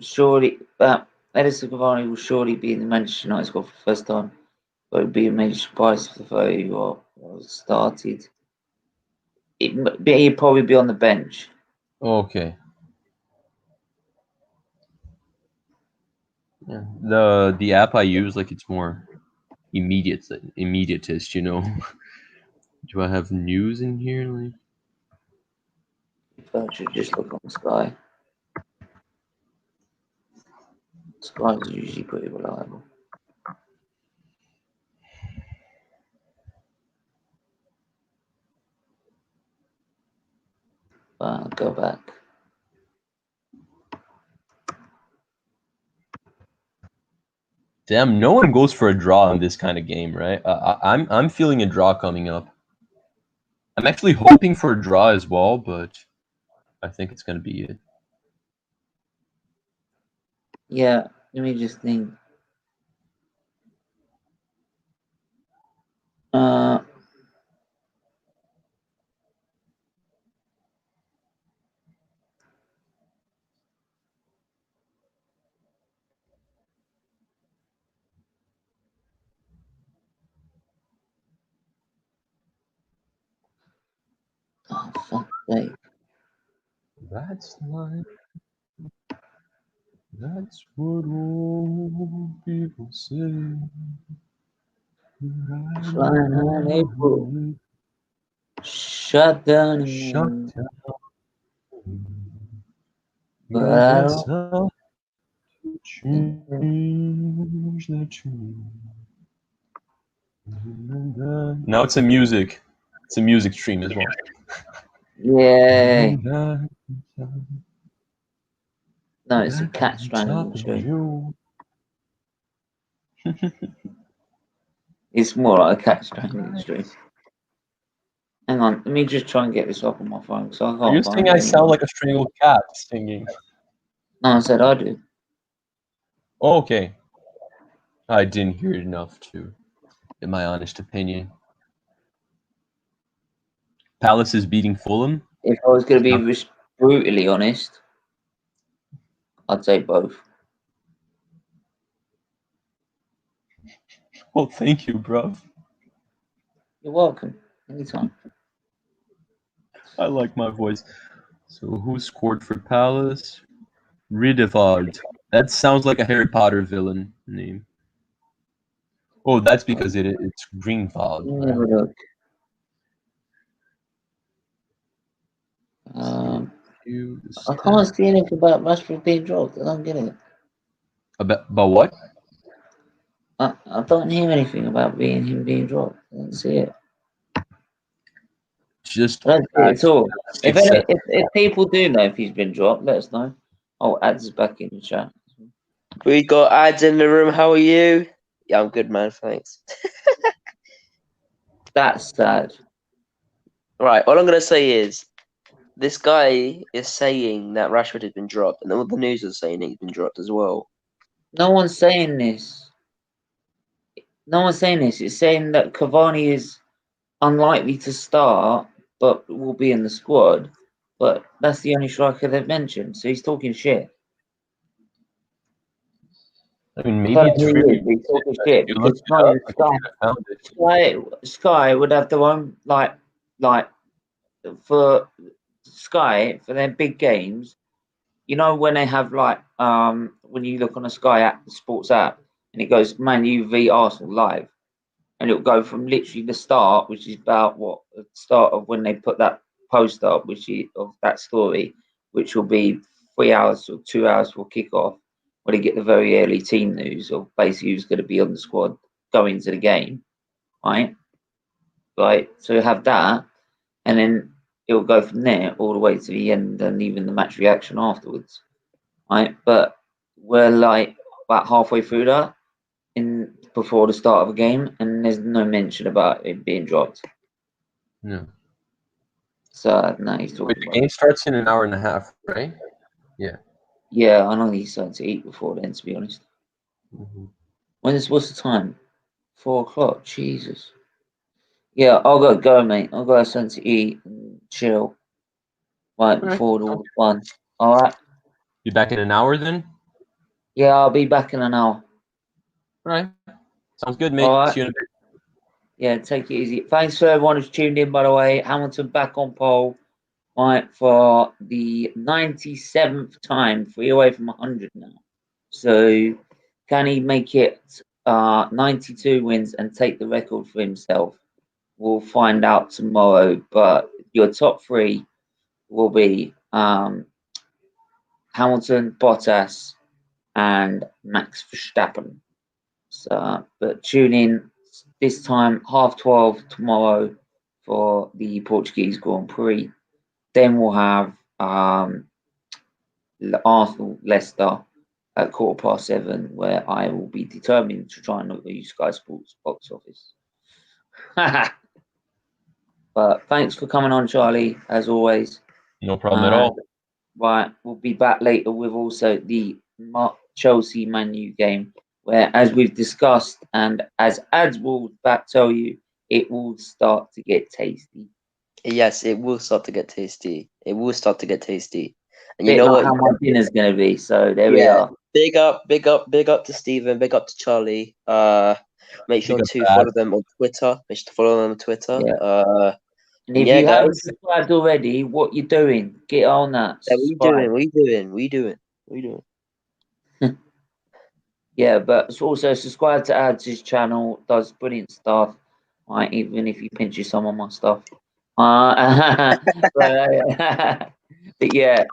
Surely, Edison Cavani will surely be in the Manchester United squad for the first time. But it would be a major surprise if the 30 was started. He'd probably be on the bench. Okay. Yeah. The app I use, like, it's more immediatist, you know. Do I have news in here? Like, I should just look on Sky. Sky is usually pretty reliable. Go back. damn, no one goes for a draw in this kind of game, right? I'm feeling a draw coming up. I'm actually hoping for a draw as well, but I think it's going to be it. Yeah, let me just think. Oh, fuck's sake. That's life. That's what old people say. Flying high in April. Shut down. Shut down. But I Guess don't. I'll change the tune. Now it's a music. It's a music stream as well. Yay. No, it's a cat strangling the stream. It's more like a cat strangling the stream. Hang on, let me just try and get this up on my phone. So I can't. Are you saying I sound like a strangled cat singing? No, I said I do. Oh, okay. I didn't hear it enough to, in my honest opinion. Palace is beating Fulham. If I was going to be brutally honest, I'd say both. Well, thank you, bro. You're welcome. Anytime. I like my voice. So who scored for Palace? Ridevald. That sounds like a Harry Potter villain name. Oh, that's because it's Greenwald. Let me have a look. I can't see anything about Rashford being dropped. I don't get it. About what? I don't hear anything about him being dropped. I don't see it. Just I don't see it at all. If people do know if he's been dropped, let us know. Oh, Ads is back in the chat. We got Ads in the room. How are you? Yeah, I'm good, man. Thanks. That's sad. Right. All I'm gonna say is this guy is saying that Rashford has been dropped, and all the news is saying he's been dropped as well. No one's saying this. No one's saying this. It's saying that Cavani is unlikely to start, but will be in the squad. But that's the only striker they've mentioned. So he's talking shit. I mean, I maybe don't it's know who really. he is, but he's talking If shit you look because it up, I can Sky, see I found it. Sky would have their own like for Sky for their big games. You know when they have like when you look on a Sky app, the sports app, and it goes Man U v Arsenal live, and it'll go from literally the start, which is about what the start of when they put that post up, which is of that story, which will be 3 hours or 2 hours for kickoff, where they get the very early team news of basically who's going to be on the squad going to the game, right? Right. So you have that, and then it'll go from there all the way to the end, and even the match reaction afterwards, right? But we're like about halfway through that in before the start of a game, and there's no mention about it being dropped. Yeah. So no, he's Wait, talking the about. game starts in an hour and a half, right? Yeah. Yeah, I know he's starting to eat before then. To be honest, Mm-hmm. what's the time? 4 o'clock. Jesus. Yeah, I'll go, mate. I'll go have something to eat and chill right All right. before all the fun. All right. Be back in an hour then. Yeah, I'll be back in an hour. All right. Sounds good, All mate. right. See you in a bit. Yeah, take it easy. Thanks for everyone who's tuned in, by the way. Hamilton back on pole, right, for the 97th time, 3 away from 100 now. So, can he make it 92 wins and take the record for himself? We'll find out tomorrow. But your top three will be Hamilton, Bottas, and Max Verstappen. So, but tune in this time, 12:30 tomorrow for the Portuguese Grand Prix. Then we'll have Arsenal Leicester at 7:15, where I will be determined to try and not use Sky Sports box office. But thanks for coming on, Charlie, as always. No problem at all. Right, we'll be back later with also the Chelsea Man U game, where, as we've discussed, and as ads will back tell you, it will start to get tasty. Yes, it will start to get tasty. It will start to get tasty. And you Bit know like what? how my dinner's going to be. So there we Yeah. are. Big up to Stephen. Big up to Charlie. Make sure Big up to to follow Ad. them on Twitter. Make sure to follow them on Twitter. Yeah. And if yeah, you haven't guys. subscribed already, what you doing? Get on that. Yeah, what you doing? What you doing? Yeah, but also subscribe to Ads' channel. Does brilliant stuff. Right, even if you pinch some of my stuff. But yeah,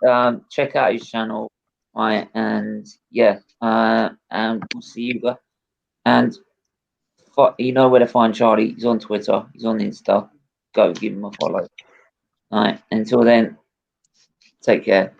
check out his channel. Right, and yeah, and we'll see you guys. And you know where to find Charlie. He's on Twitter. He's on Insta. Go give him a follow. Right, until then, take care.